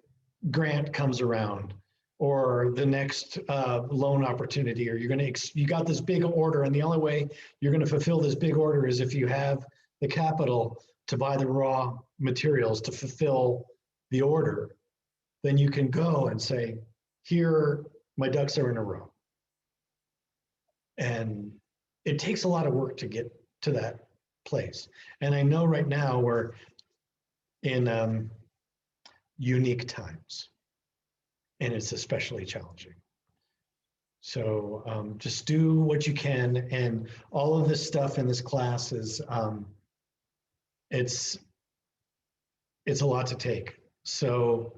grant comes around or the next loan opportunity, or you got this big order, and the only way you're going to fulfill this big order is if you have the capital to buy the raw materials to fulfill the order, then you can go and say, here, my ducks are in a row. And it takes a lot of work to get to that place. And I know right now we're in unique times, and it's especially challenging. So just do what you can, and all of this stuff in this class is, it's a lot to take. So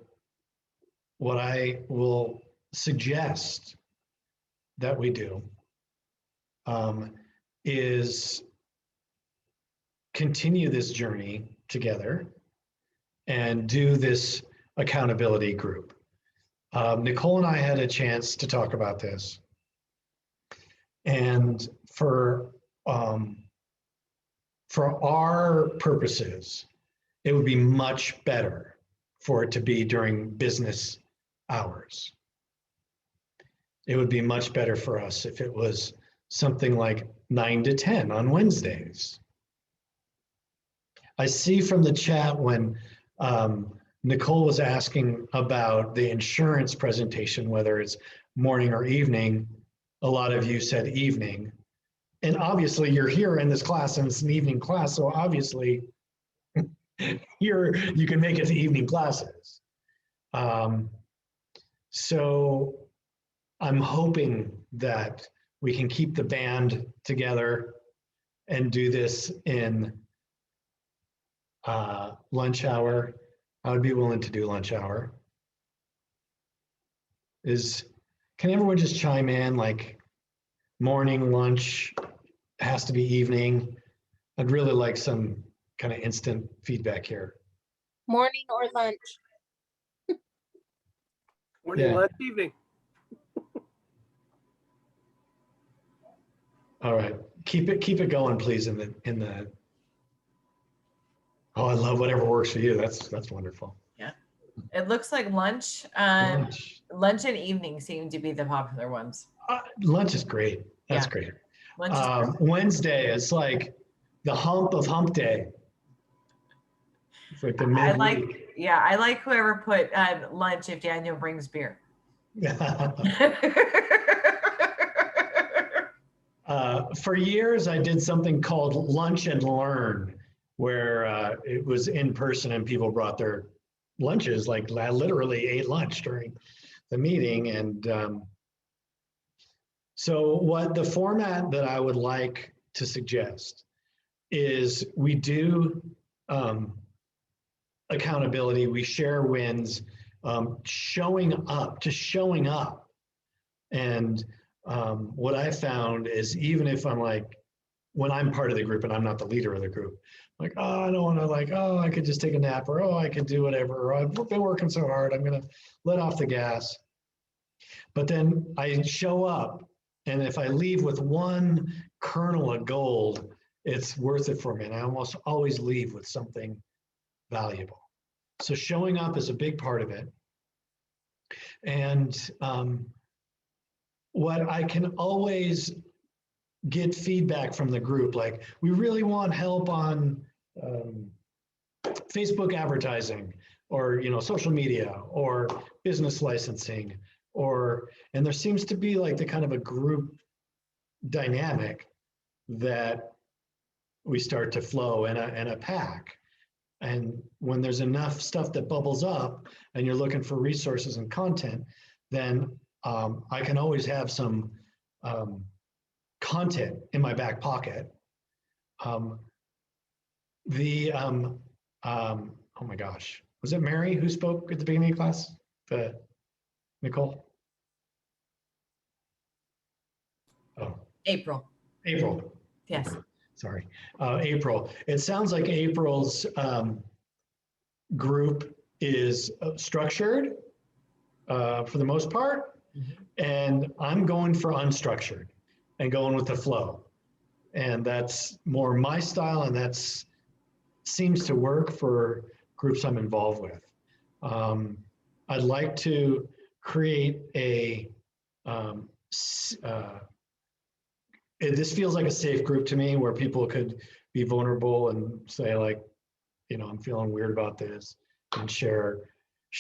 what I will suggest that we do is continue this journey together and do this accountability group. Nicole and I had a chance to talk about this. And for our purposes, it would be much better for it to be during business hours. It would be much better for us if it was something like 9 to 10 on Wednesdays. I see from the chat when Nicole was asking about the insurance presentation, whether it's morning or evening, a lot of you said evening. And obviously you're here in this class and it's an evening class, so obviously you can make it to evening classes. So I'm hoping that we can keep the band together and do this in lunch hour. I would be willing to do lunch hour. Can everyone just chime in, like morning, lunch, has to be evening? I'd really like some kind of instant feedback here. Morning or lunch. Morning, lunch, evening. All right, keep it going, please. In the. Oh, I love whatever works for you. That's wonderful. Yeah, it looks like lunch. Lunch and evening seem to be the popular ones. Lunch is great. That's great. Wednesday is like the hump of hump day. It's like the midweek. I like whoever put lunch if Daniel brings beer. For years, I did something called Lunch and Learn, where it was in person and people brought their lunches. Like I literally ate lunch during the meeting. And so what the format that I would like to suggest is we do accountability, we share wins, showing up, just showing up. And what I found is even if I'm like, when I'm part of the group and I'm not the leader of the group, like, oh, I don't want to like, oh, I could just take a nap, or oh, I could do whatever, or I've been working so hard, I'm going to let off the gas. But then I show up, and if I leave with one kernel of gold, it's worth it for me. And I almost always leave with something valuable. So showing up is a big part of it. And what I can always get feedback from the group, like, we really want help on Facebook advertising, or social media, or business licensing, and there seems to be like the kind of a group dynamic that we start to flow in a pack. And when there's enough stuff that bubbles up and you're looking for resources and content, then I can always have some content in my back pocket. Oh my gosh, was it Mary who spoke at the beginning of class? Nicole? Oh. April. Yes. Sorry, April. It sounds like April's group is structured for the most part, and I'm going for unstructured and going with the flow. And that's more my style, and that's seems to work for groups I'm involved with. I'd like to create a, this feels like a safe group to me, where people could be vulnerable and say like, I'm feeling weird about this, and share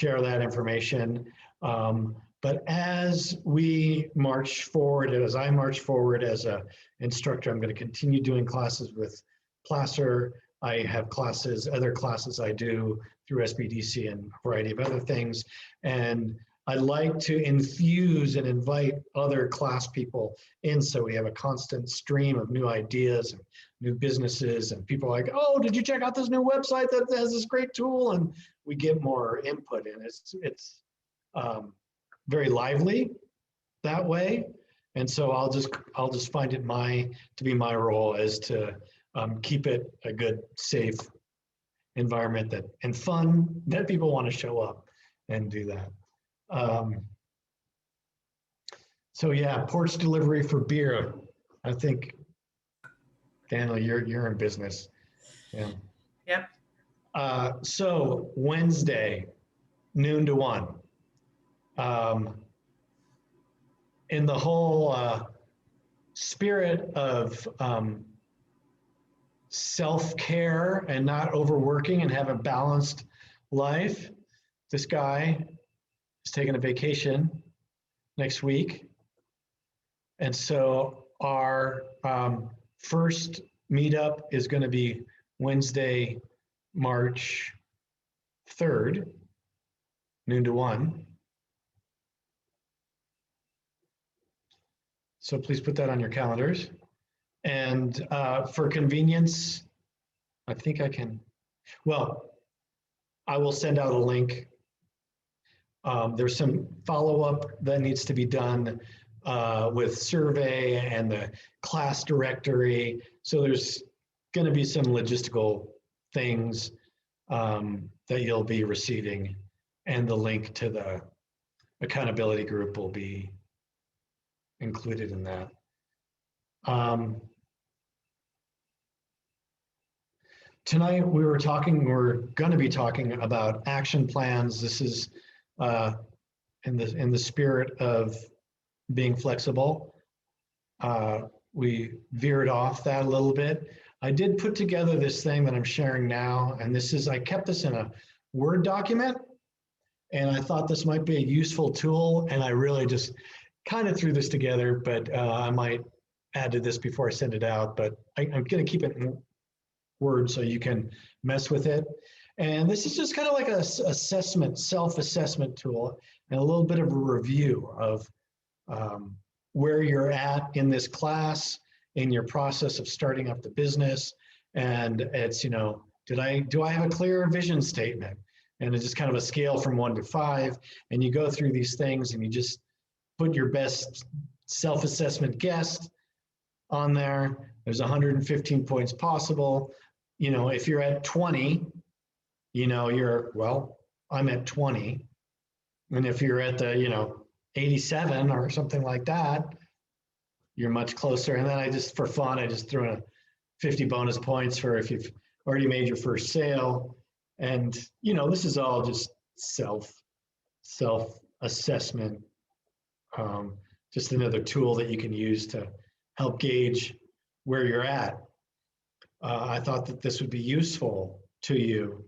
that information. But as we march forward, as I march forward as an instructor, I'm going to continue doing classes with Placer. I have other classes I do through SBDC and a variety of other things. And I like to infuse and invite other class people in, so we have a constant stream of new ideas and new businesses, and people are like, oh, did you check out this new website that has this great tool? And we get more input, and it's very lively that way. And so I'll just find it to be my role as to keep it a good, safe environment and fun, that people want to show up and do that. So yeah, porch delivery for beer. I think, Daniel, you're in business. Yeah. Yep. So Wednesday, noon to 1. In the whole spirit of self-care and not overworking and have a balanced life, this guy is taking a vacation next week. And so our first meetup is going to be Wednesday, March 3rd, noon to 1. So please put that on your calendars. And for convenience, I think I can, I will send out a link. There's some follow-up that needs to be done with survey and the class directory. So there's going to be some logistical things that you'll be receiving, and the link to the accountability group will be included in that. Tonight we're going to be talking about action plans. This is in the spirit of being flexible. We veered off that a little bit. I did put together this thing that I'm sharing now, and I kept this in a Word document, and I thought this might be a useful tool, and I really just kind of threw this together, but I might add to this before I send it out, but I'm going to keep it in Word so you can mess with it. And this is just kind of like a self-assessment tool, and a little bit of a review of where you're at in this class, in your process of starting up the business. And it's, do I have a clear vision statement? And it's just kind of a scale from 1 to 5. And you go through these things and you just put your best self-assessment guess on there. There's 115 points possible. You know, if you're at 20, you know, well, I'm at 20. And if you're at the, 87 or something like that, you're much closer. And then I just, for fun, I just threw in a 50 bonus points for if you've already made your first sale. And, this is all just self-assessment, just another tool that you can use to help gauge where you're at. I thought that this would be useful to you.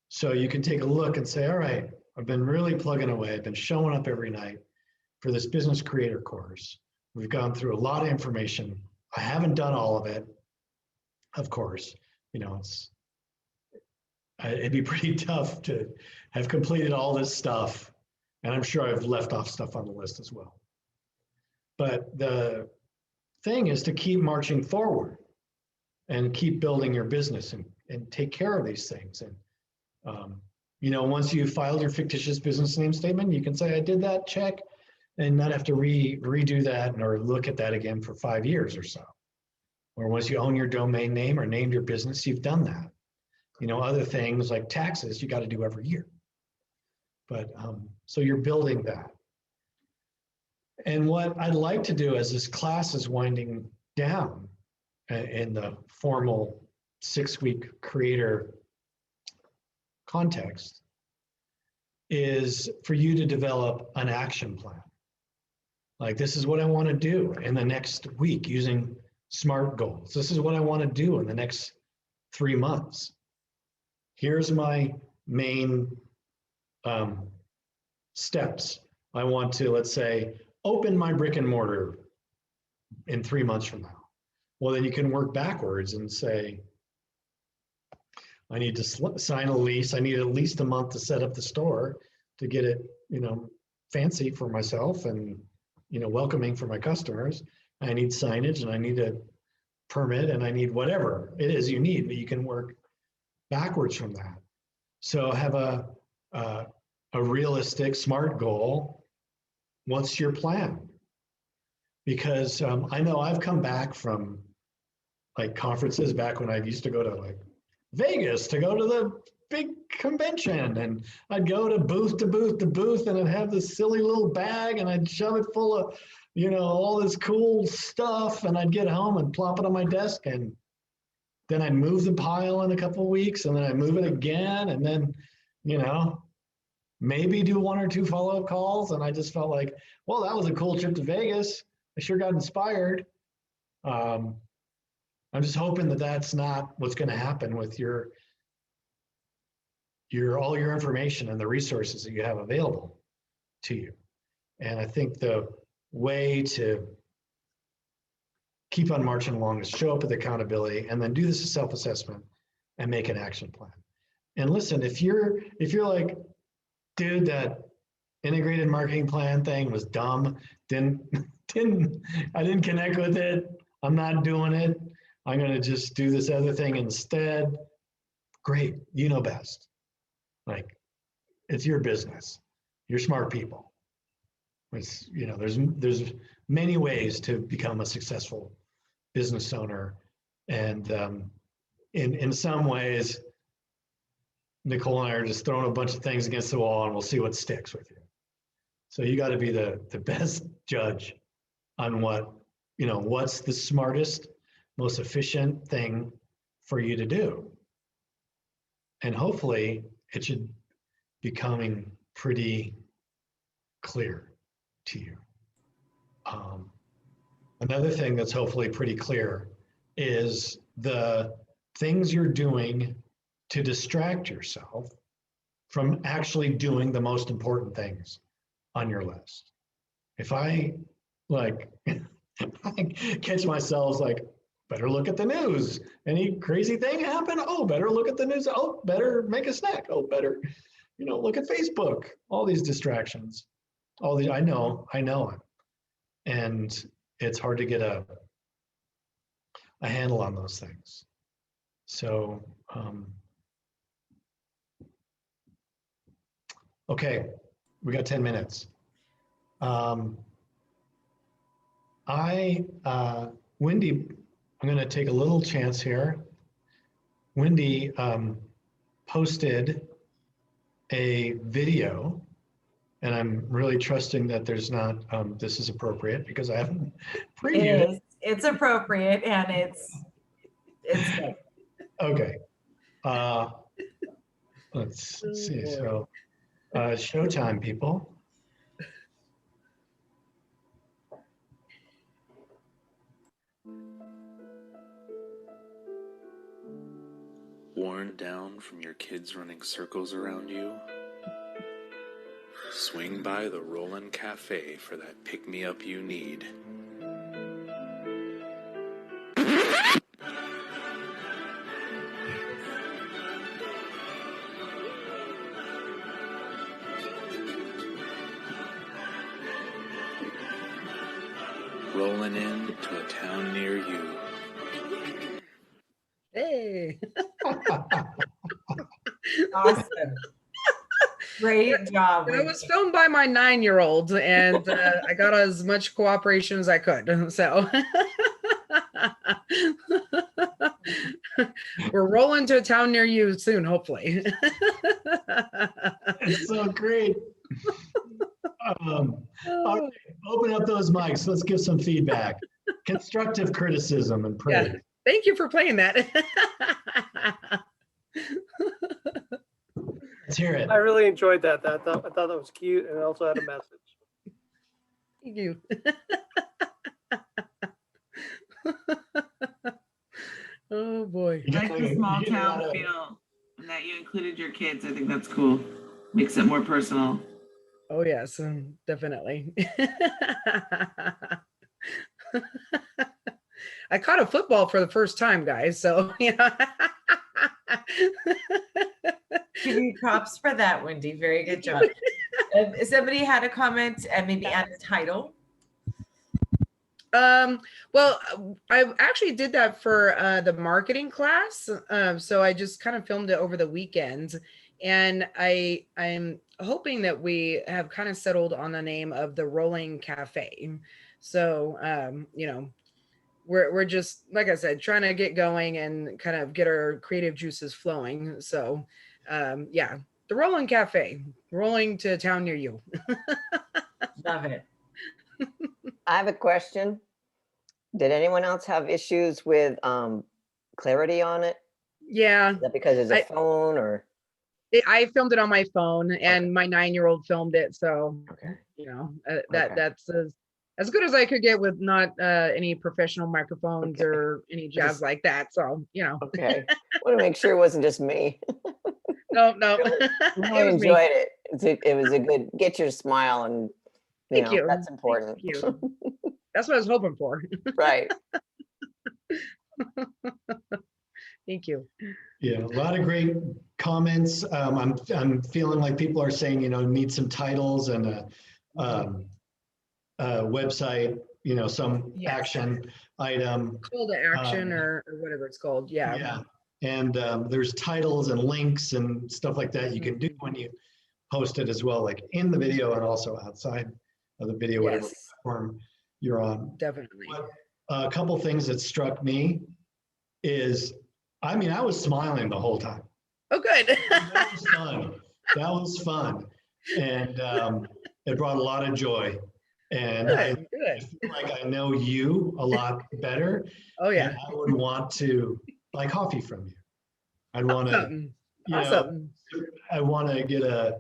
So you can take a look and say, all right, I've been really plugging away. I've been showing up every night for this business creator course. We've gone through a lot of information. I haven't done all of it, of course. It'd be pretty tough to have completed all this stuff. And I'm sure I've left off stuff on the list as well. But the thing is to keep marching forward and keep building your business and take care of these things. And, once you filed your fictitious business name statement, you can say, I did that, check, and not have to redo that or look at that again for 5 years or so. Or once you own your domain name or named your business, you've done that. Other things like taxes, you got to do every year. But so you're building that. And what I'd like to do as this class is winding down in the formal 6-week creator context is for you to develop an action plan. Like, this is what I want to do in the next week using SMART goals. This is what I want to do in the next 3 months. Here's my main steps. I want to, let's say, open my brick and mortar in 3 months from now. Well, then you can work backwards and say, I need to sign a lease. I need at least a month to set up the store to get it, fancy for myself and, welcoming for my customers. I need signage and I need a permit and I need whatever it is you need, but you can work backwards from that. So have a realistic SMART goal. What's your plan? Because I know I've come back from like conferences back when I used to go to like Vegas to go to the big convention, and I'd go to booth to booth to booth, and I'd have this silly little bag and I'd shove it full of, all this cool stuff, and I'd get home and plop it on my desk, and then I'd move the pile in a couple of weeks, and then I'd move it again, and then, maybe do 1 or 2 follow-up calls. And I just felt like, well, that was a cool trip to Vegas. I sure got inspired. I'm just hoping that that's not what's going to happen with your all your information and the resources that you have available to you. And I think the way to keep on marching along is show up with accountability and then do this self-assessment and make an action plan. And listen, if you're like, dude, that integrated marketing plan thing was dumb, I didn't connect with it, I'm not doing it, I'm going to just do this other thing instead. Great, you know best. Like, it's your business. You're smart people. It's, there's many ways to become a successful business owner. And in some ways, Nicole and I are just throwing a bunch of things against the wall and we'll see what sticks with you. So you got to be the best judge on what's the smartest, most efficient thing for you to do. And hopefully it should be becoming pretty clear to you. Another thing that's hopefully pretty clear is the things you're doing to distract yourself from actually doing the most important things on your list. If I I catch myself like, better look at the news. Any crazy thing happen? Oh, better look at the news. Oh, better make a snack. Oh, better, look at Facebook. All these distractions. I know it. And it's hard to get a handle on those things. So Okay, we got 10 minutes. Wendy, I'm going to take a little chance here. Wendy posted a video, and I'm really trusting that there's not, this is appropriate because I haven't previewed it. It's appropriate and it's good. Okay. Let's see. So, showtime, people. Worn down from your kids running circles around you? Swing by the Rollin' Cafe for that pick-me-up you need. Rolling in to a town near you. Hey. Awesome. Great job. It was filmed by my 9-year-old, and I got as much cooperation as I could. So we're rolling to a town near you soon, hopefully. It's so great. All right, open up those mics. Let's give some feedback. Constructive criticism and praise. Yeah. Thank you for playing that. Let's hear it. I really enjoyed that. I thought that was cute, and it also had a message. Thank you. Oh boy. I like the small town feel and that you included your kids. I think that's cool. Makes it more personal. Oh yes, definitely. I caught a football for the first time, guys. So, you know. Give you props for that, Wendy. Very good job. If somebody had a comment and maybe add a title. Well, I actually did that for the marketing class. So I just kind of filmed it over the weekend, and I'm hoping that we have kind of settled on the name of the Rolling Cafe. So, you know, we're just, like I said, trying to get going and kind of get our creative juices flowing. So, yeah, the Rolling Cafe, rolling to a town near you. Love it. I have a question. Did anyone else have issues with clarity on it? Yeah. Is that because it's a phone or? I filmed it on my phone, and my 9-year-old filmed it. So, you know, that's as good as I could get with not any professional microphones or any jazz like that. So, you know. Okay. I want to make sure it wasn't just me. No. Really enjoyed it. It was a good, get your smile, and Thank you. That's important. Thank you. That's what I was hoping for. Right. Thank you. Yeah, a lot of great comments. I'm feeling like people are saying, you know, need some titles and a website, you know, some action item. Call to action or whatever it's called. Yeah. Yeah. And there's titles and links and stuff like that you can do when you post it as well, like in the video and also outside of the video, whatever platform you're on. Definitely. But a couple things that struck me is, I mean, I was smiling the whole time. Oh, good. That was fun. That was fun. And it brought a lot of joy. And I feel like I know you a lot better. Oh, yeah. And I would want to buy coffee from you. I'd want to, I want to get a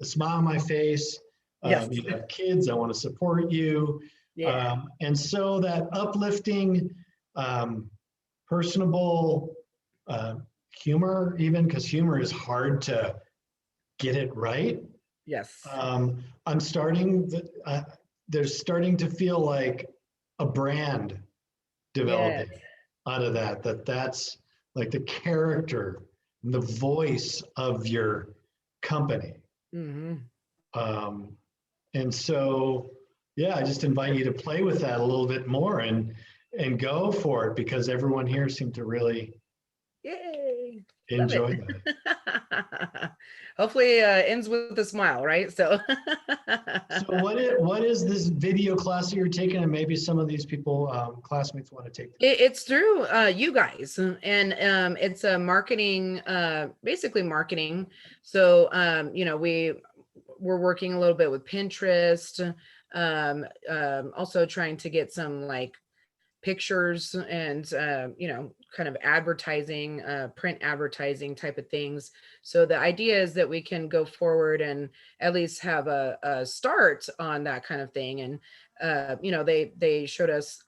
smile on my face. You have kids. I want to support you. Yeah. And so that uplifting, personable humor, even because humor is hard to get it right. Yes. I'm starting, there's starting to feel like a brand developing out of that's like the character and the voice of your company. Mm-hmm. And so, yeah, I just invite you to play with that a little bit more and go for it, because everyone here seemed to really Enjoy that. Hopefully ends with a smile, right? So So what is this video class that you're taking, and maybe some of these people, classmates, want to take? it's through you guys, and it's a marketing, basically marketing. So we're working a little bit with Pinterest, also trying to get some like pictures and kind of advertising, print advertising type of things. So the idea is that we can go forward and at least have a start on that kind of thing. And they showed us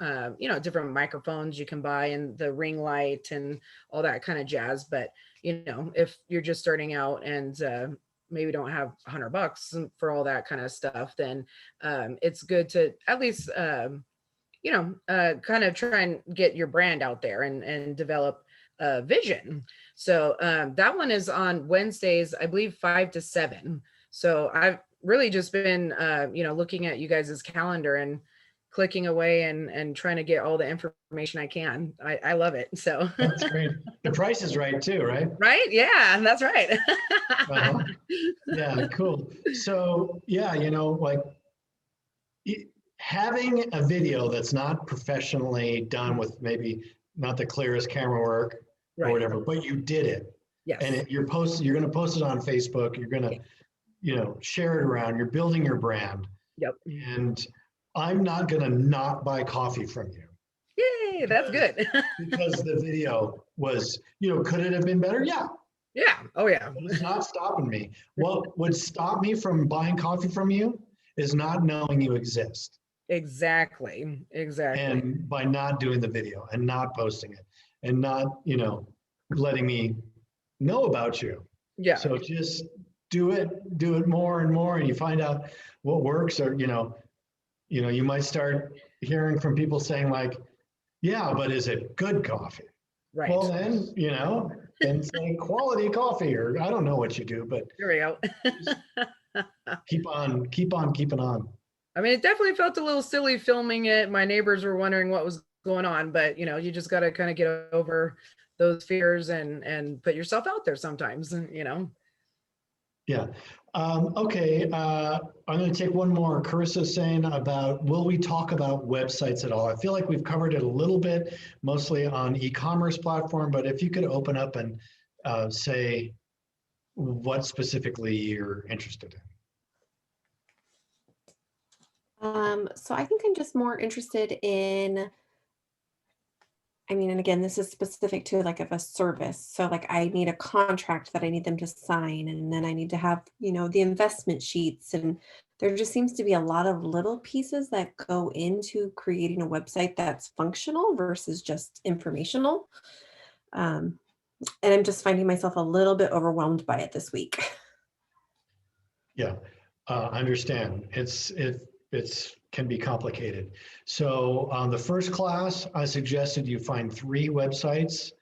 different microphones you can buy and the ring light and all that kind of jazz. But if you're just starting out and maybe don't have $100 for all that kind of stuff, then it's good to at least kind of try and get your brand out there and develop a vision. So that one is on Wednesdays, I believe 5 to 7. So I've really just been, looking at you guys' calendar and clicking away and trying to get all the information I can. I love it. So that's great. The price is right too, right? Right. Yeah, that's right. Yeah, cool. So yeah, having a video that's not professionally done with maybe not the clearest camera work or whatever, but you did it. Yes. And you're going to post it on Facebook. You're going to, share it around. You're building your brand. Yep. And I'm not going to not buy coffee from you. Yay, that's good. Because the video was, could it have been better? Yeah. Yeah. Oh yeah. But it's not stopping me. What would stop me from buying coffee from you is not knowing you exist. Exactly. And by not doing the video and not posting it and not, letting me know about you. Yeah. So just do it more and more, and you find out what works. Or, you might start hearing from people saying like, yeah, but is it good coffee? Right. Well, then, then say quality coffee, or I don't know what you do, but there we go. keep on keeping on. I mean, it definitely felt a little silly filming it. My neighbors were wondering what was going on, but you just got to kind of get over those fears and put yourself out there sometimes, Yeah. Okay. I'm going to take one more. Carissa's saying about, will we talk about websites at all? I feel like we've covered it a little bit, mostly on e-commerce platform, but if you could open up and say what specifically you're interested in. So I think I'm just more interested in, and again, this is specific to like of a service. So like I need a contract that I need them to sign, and then I need to have, the investment sheets. And there just seems to be a lot of little pieces that go into creating a website that's functional versus just informational. And I'm just finding myself a little bit overwhelmed by it this week. Yeah, I understand. It's can be complicated. So on the first class, I suggested you find 3 websites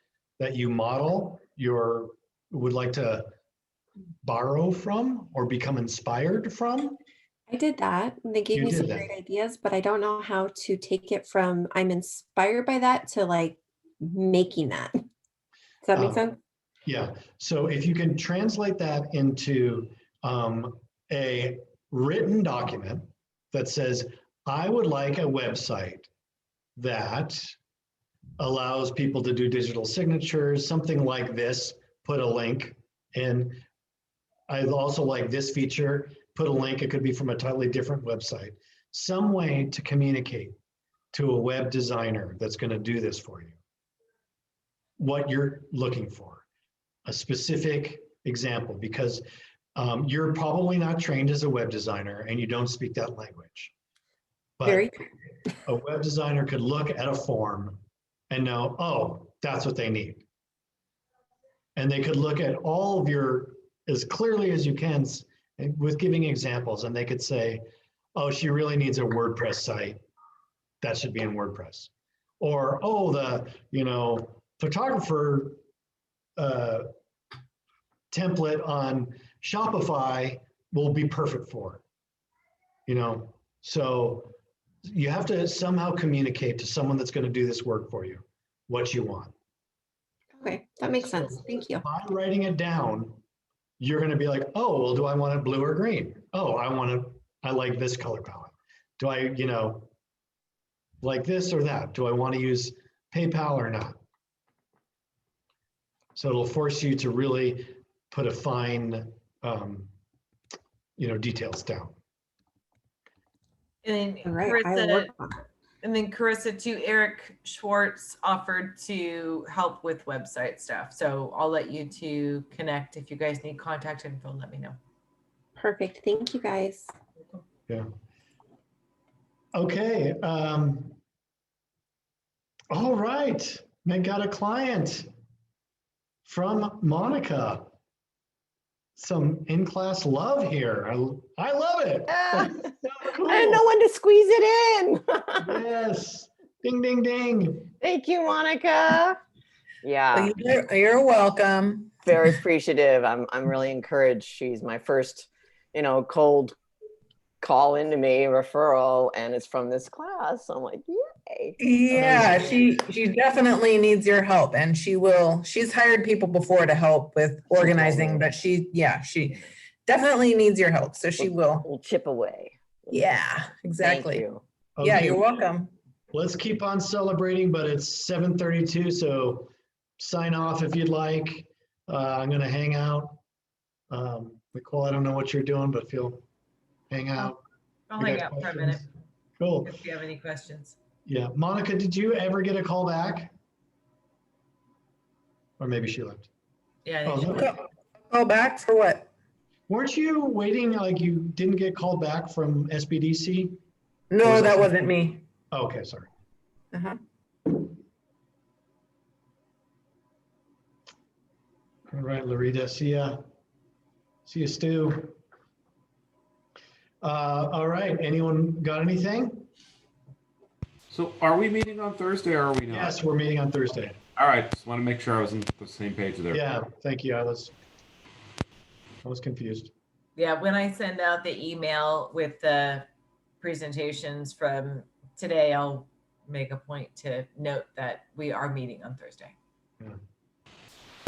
that you model would like to borrow from or become inspired from. I did that. And they gave me some great ideas, but I don't know how to take it from I'm inspired by that to like making that. Does that make sense? Yeah. So if you can translate that into a written document that says, I would like a website that allows people to do digital signatures, something like this, put a link in. I'd also like this feature, put a link, it could be from a totally different website. Some way to communicate to a web designer that's going to do this for you what you're looking for, a specific example, because you're probably not trained as a web designer and you don't speak that language. But a web designer could look at a form and know, oh, that's what they need. And they could look at all of your, as clearly as you can, with giving examples, and they could say, oh, she really needs a WordPress site. That should be in WordPress. Or, oh, the, photographer template on Shopify will be perfect for it. So you have to somehow communicate to someone that's going to do this work for you what you want. Okay, that makes So sense. Thank you. by writing it down, you're going to be like, oh, well, do I want it blue or green? Oh, I like this color palette. Do I, like this or that? Do I want to use PayPal or not? So it'll force you to really put a fine, details down. And All right, I will work Carissa, on it. and then Carissa too, Eric Schwartz offered to help with website stuff. So I'll let you two connect. If you guys need contact info, let me know. Perfect. Thank you guys. Yeah. Okay. All right. I got a client from Monica. Some in-class love here. I love it. Yeah. So cool. I didn't know when to squeeze it in. Yes. Ding, ding, ding. Thank you, Monica. Yeah. Well, you're welcome. Very appreciative. I'm really encouraged. She's my first, cold call into me referral, and it's from this class. I'm like, yay. Yeah, she definitely needs your help, and she's hired people before to help with organizing, but she definitely needs your help. So she will. We'll chip away. Yeah, exactly. Thank you. Yeah, Okay. you're welcome. Let's keep on celebrating, but it's 7:32, so sign off if you'd like. I'm going to hang out. Nicole, I don't know what you're doing, but hang out. I'll You hang got out for a questions? minute Cool. if you have any questions. Yeah. Monica, did you ever get a call back? Or maybe she left. Yeah. Oh, no. Call back for what? Weren't you waiting, like you didn't get called back from SBDC? No, that wasn't me. Oh, okay, sorry. Uh-huh. All right, Larita, see ya. See you, Stu. All right, anyone got anything? So are we meeting on Thursday or are we not? Yes, we're meeting on Thursday. All right, just want to make sure I was on the same page there. Yeah, thank you. I was confused. Yeah, when I send out the email with the presentations from today, I'll make a point to note that we are meeting on Thursday. Yeah.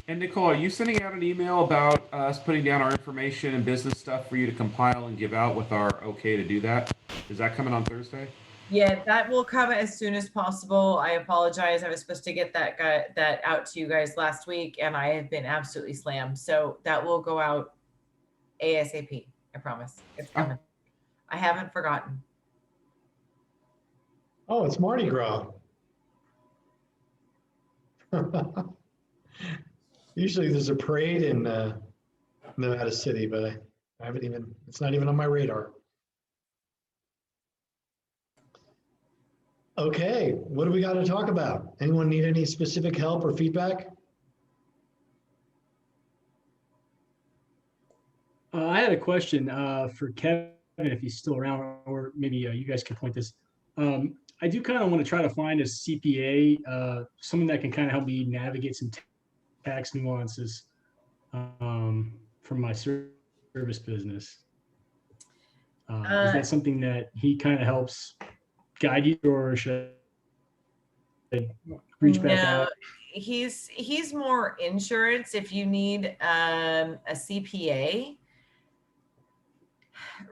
And Nicole, are you sending out an email about us putting down our information and business stuff for you to compile and give out with our okay to do that? Is that coming on Thursday? Yeah, that will come as soon as possible. I apologize. I was supposed to get that out to you guys last week, and I have been absolutely slammed. So that will go out ASAP. I promise. It's coming. I haven't forgotten. Oh, it's Mardi Gras. Usually there's a parade in Nevada City, but I haven't even, it's not even on my radar. Okay, what do we got to talk about? Anyone need any specific help or feedback? I had a question for Kevin, if he's still around, or maybe you guys can point this. I do kind of want to try to find a CPA, someone that can kind of help me navigate some tax nuances from my service business. Is that something that he kind of helps guide you, or should I reach back out? He's more insurance. If you need a CPA,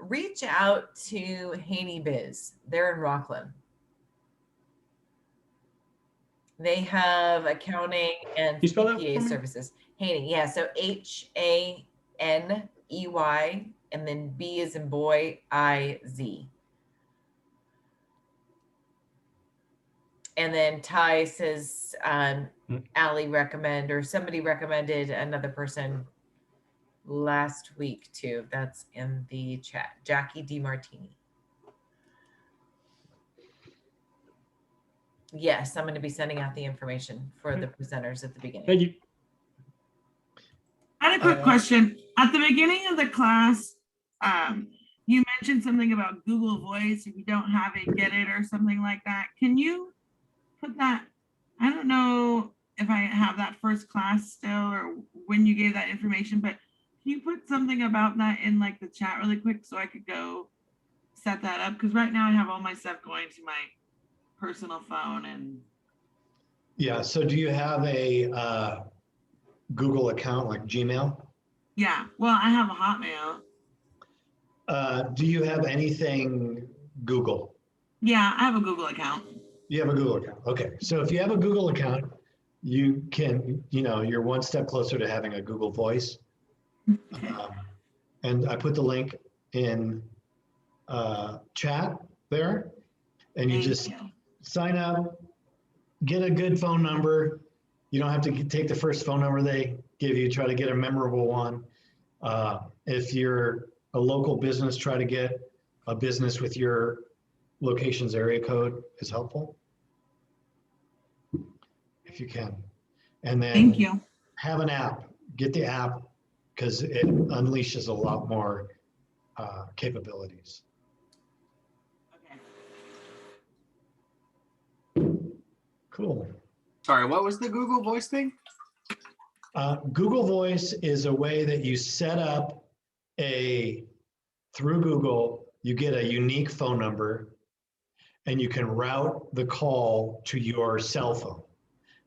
reach out to Haney Biz. They're in Rockland. They have accounting and CPA services. Haney, yeah. So HANEY, and then B as in boy, IZ. And then Ty says, Allie recommend, or somebody recommended another person last week too. That's in the chat. Jackie DiMartini. Yes, I'm going to be sending out the information for the presenters at the beginning. Thank you. I had a quick question. At the beginning of the class, you mentioned something about Google Voice. If you don't have it, get it, or something like that. Can you put that? I don't know if I have that first class still or when you gave that information, but can you put something about that in like the chat really quick so I could go set that up? Because right now I have all my stuff going to my personal phone. And yeah, so do you have a Google account like Gmail? Yeah, well, I have a Hotmail. Do you have anything Google? Yeah, I have a Google account. You have a Google account. Okay. So if you have a Google account, you can, you're one step closer to having a Google Voice. And I put the link in chat there, and you just sign up, get a good phone number. You don't have to take the first phone number they give you, try to get a memorable one. If you're a local business, try to get a business with your location's area code is helpful. If you can. And then thank you. Have an app, get the app, because it unleashes a lot more capabilities. Okay. Cool. Sorry, what was the Google Voice thing? Google Voice is a way that you set up through Google, you get a unique phone number and you can route the call to your cell phone.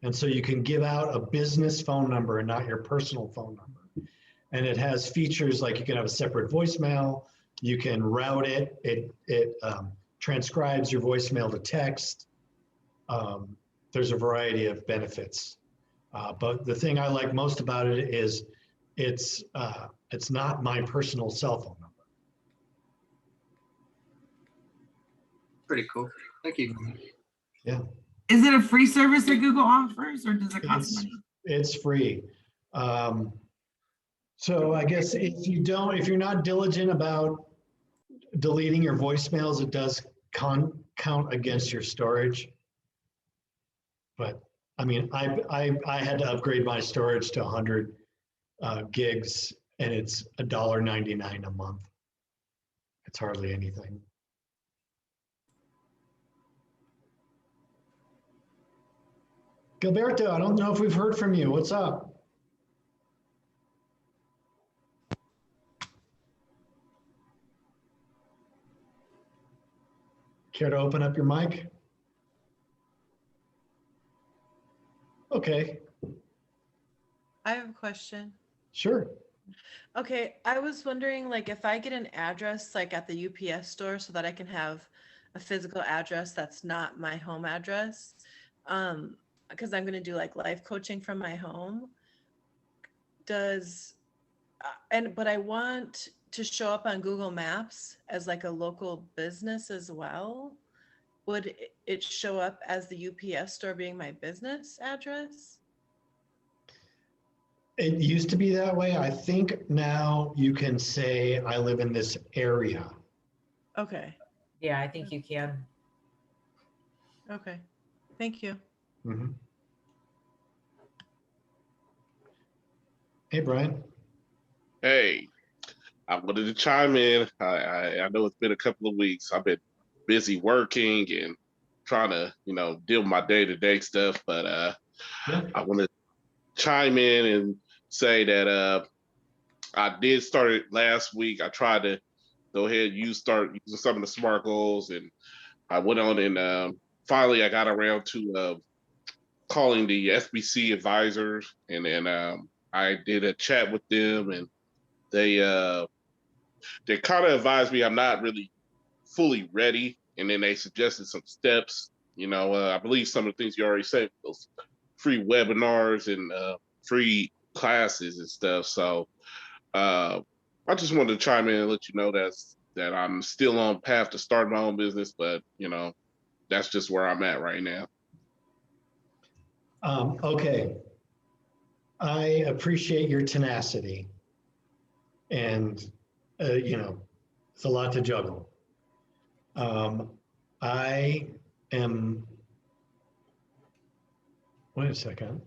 And so you can give out a business phone number and not your personal phone number. And it has features like you can have a separate voicemail, you can route it, it transcribes your voicemail to text. There's a variety of benefits. But the thing I like most about it is it's not my personal cell phone number. Pretty cool. Thank you. Yeah. Is it a free service that Google offers, or does it cost money? It's free. So I guess if you're not diligent about deleting your voicemails, it does count against your storage. But I mean, I had to upgrade my storage to 100 gigs, and it's $1.99 a month. It's hardly anything. Gilberto, I don't know if we've heard from you. What's up? Care to open up your mic? Okay. I have a question. Sure. Okay, I was wondering, like, if I get an address like at the UPS store so that I can have a physical address that's not my home address, because I'm going to do like life coaching from my home. But I want to show up on Google Maps as like a local business as well. Would it show up as the UPS store being my business address? It used to be that way. I think now you can say, I live in this area. Okay. Yeah, I think you can. Okay. Thank you. Mm-hmm. Hey, Brian. Hey, I wanted to chime in. I know it's been a couple of weeks. I've been busy working and trying to, deal with my day-to-day stuff, but I want to chime in and say that I did start it last week. I tried to go ahead and start using some of the SMART goals, and I went on and finally I got around to calling the SBC advisors, and then I did a chat with them, and they kind of advised me I'm not really fully ready, and then they suggested some steps. I believe some of the things you already said, those free webinars and free classes and stuff. So I just wanted to chime in and let you know that I'm still on path to start my own business, but that's just where I'm at right now. Okay. I appreciate your tenacity, and it's a lot to juggle. Wait a second.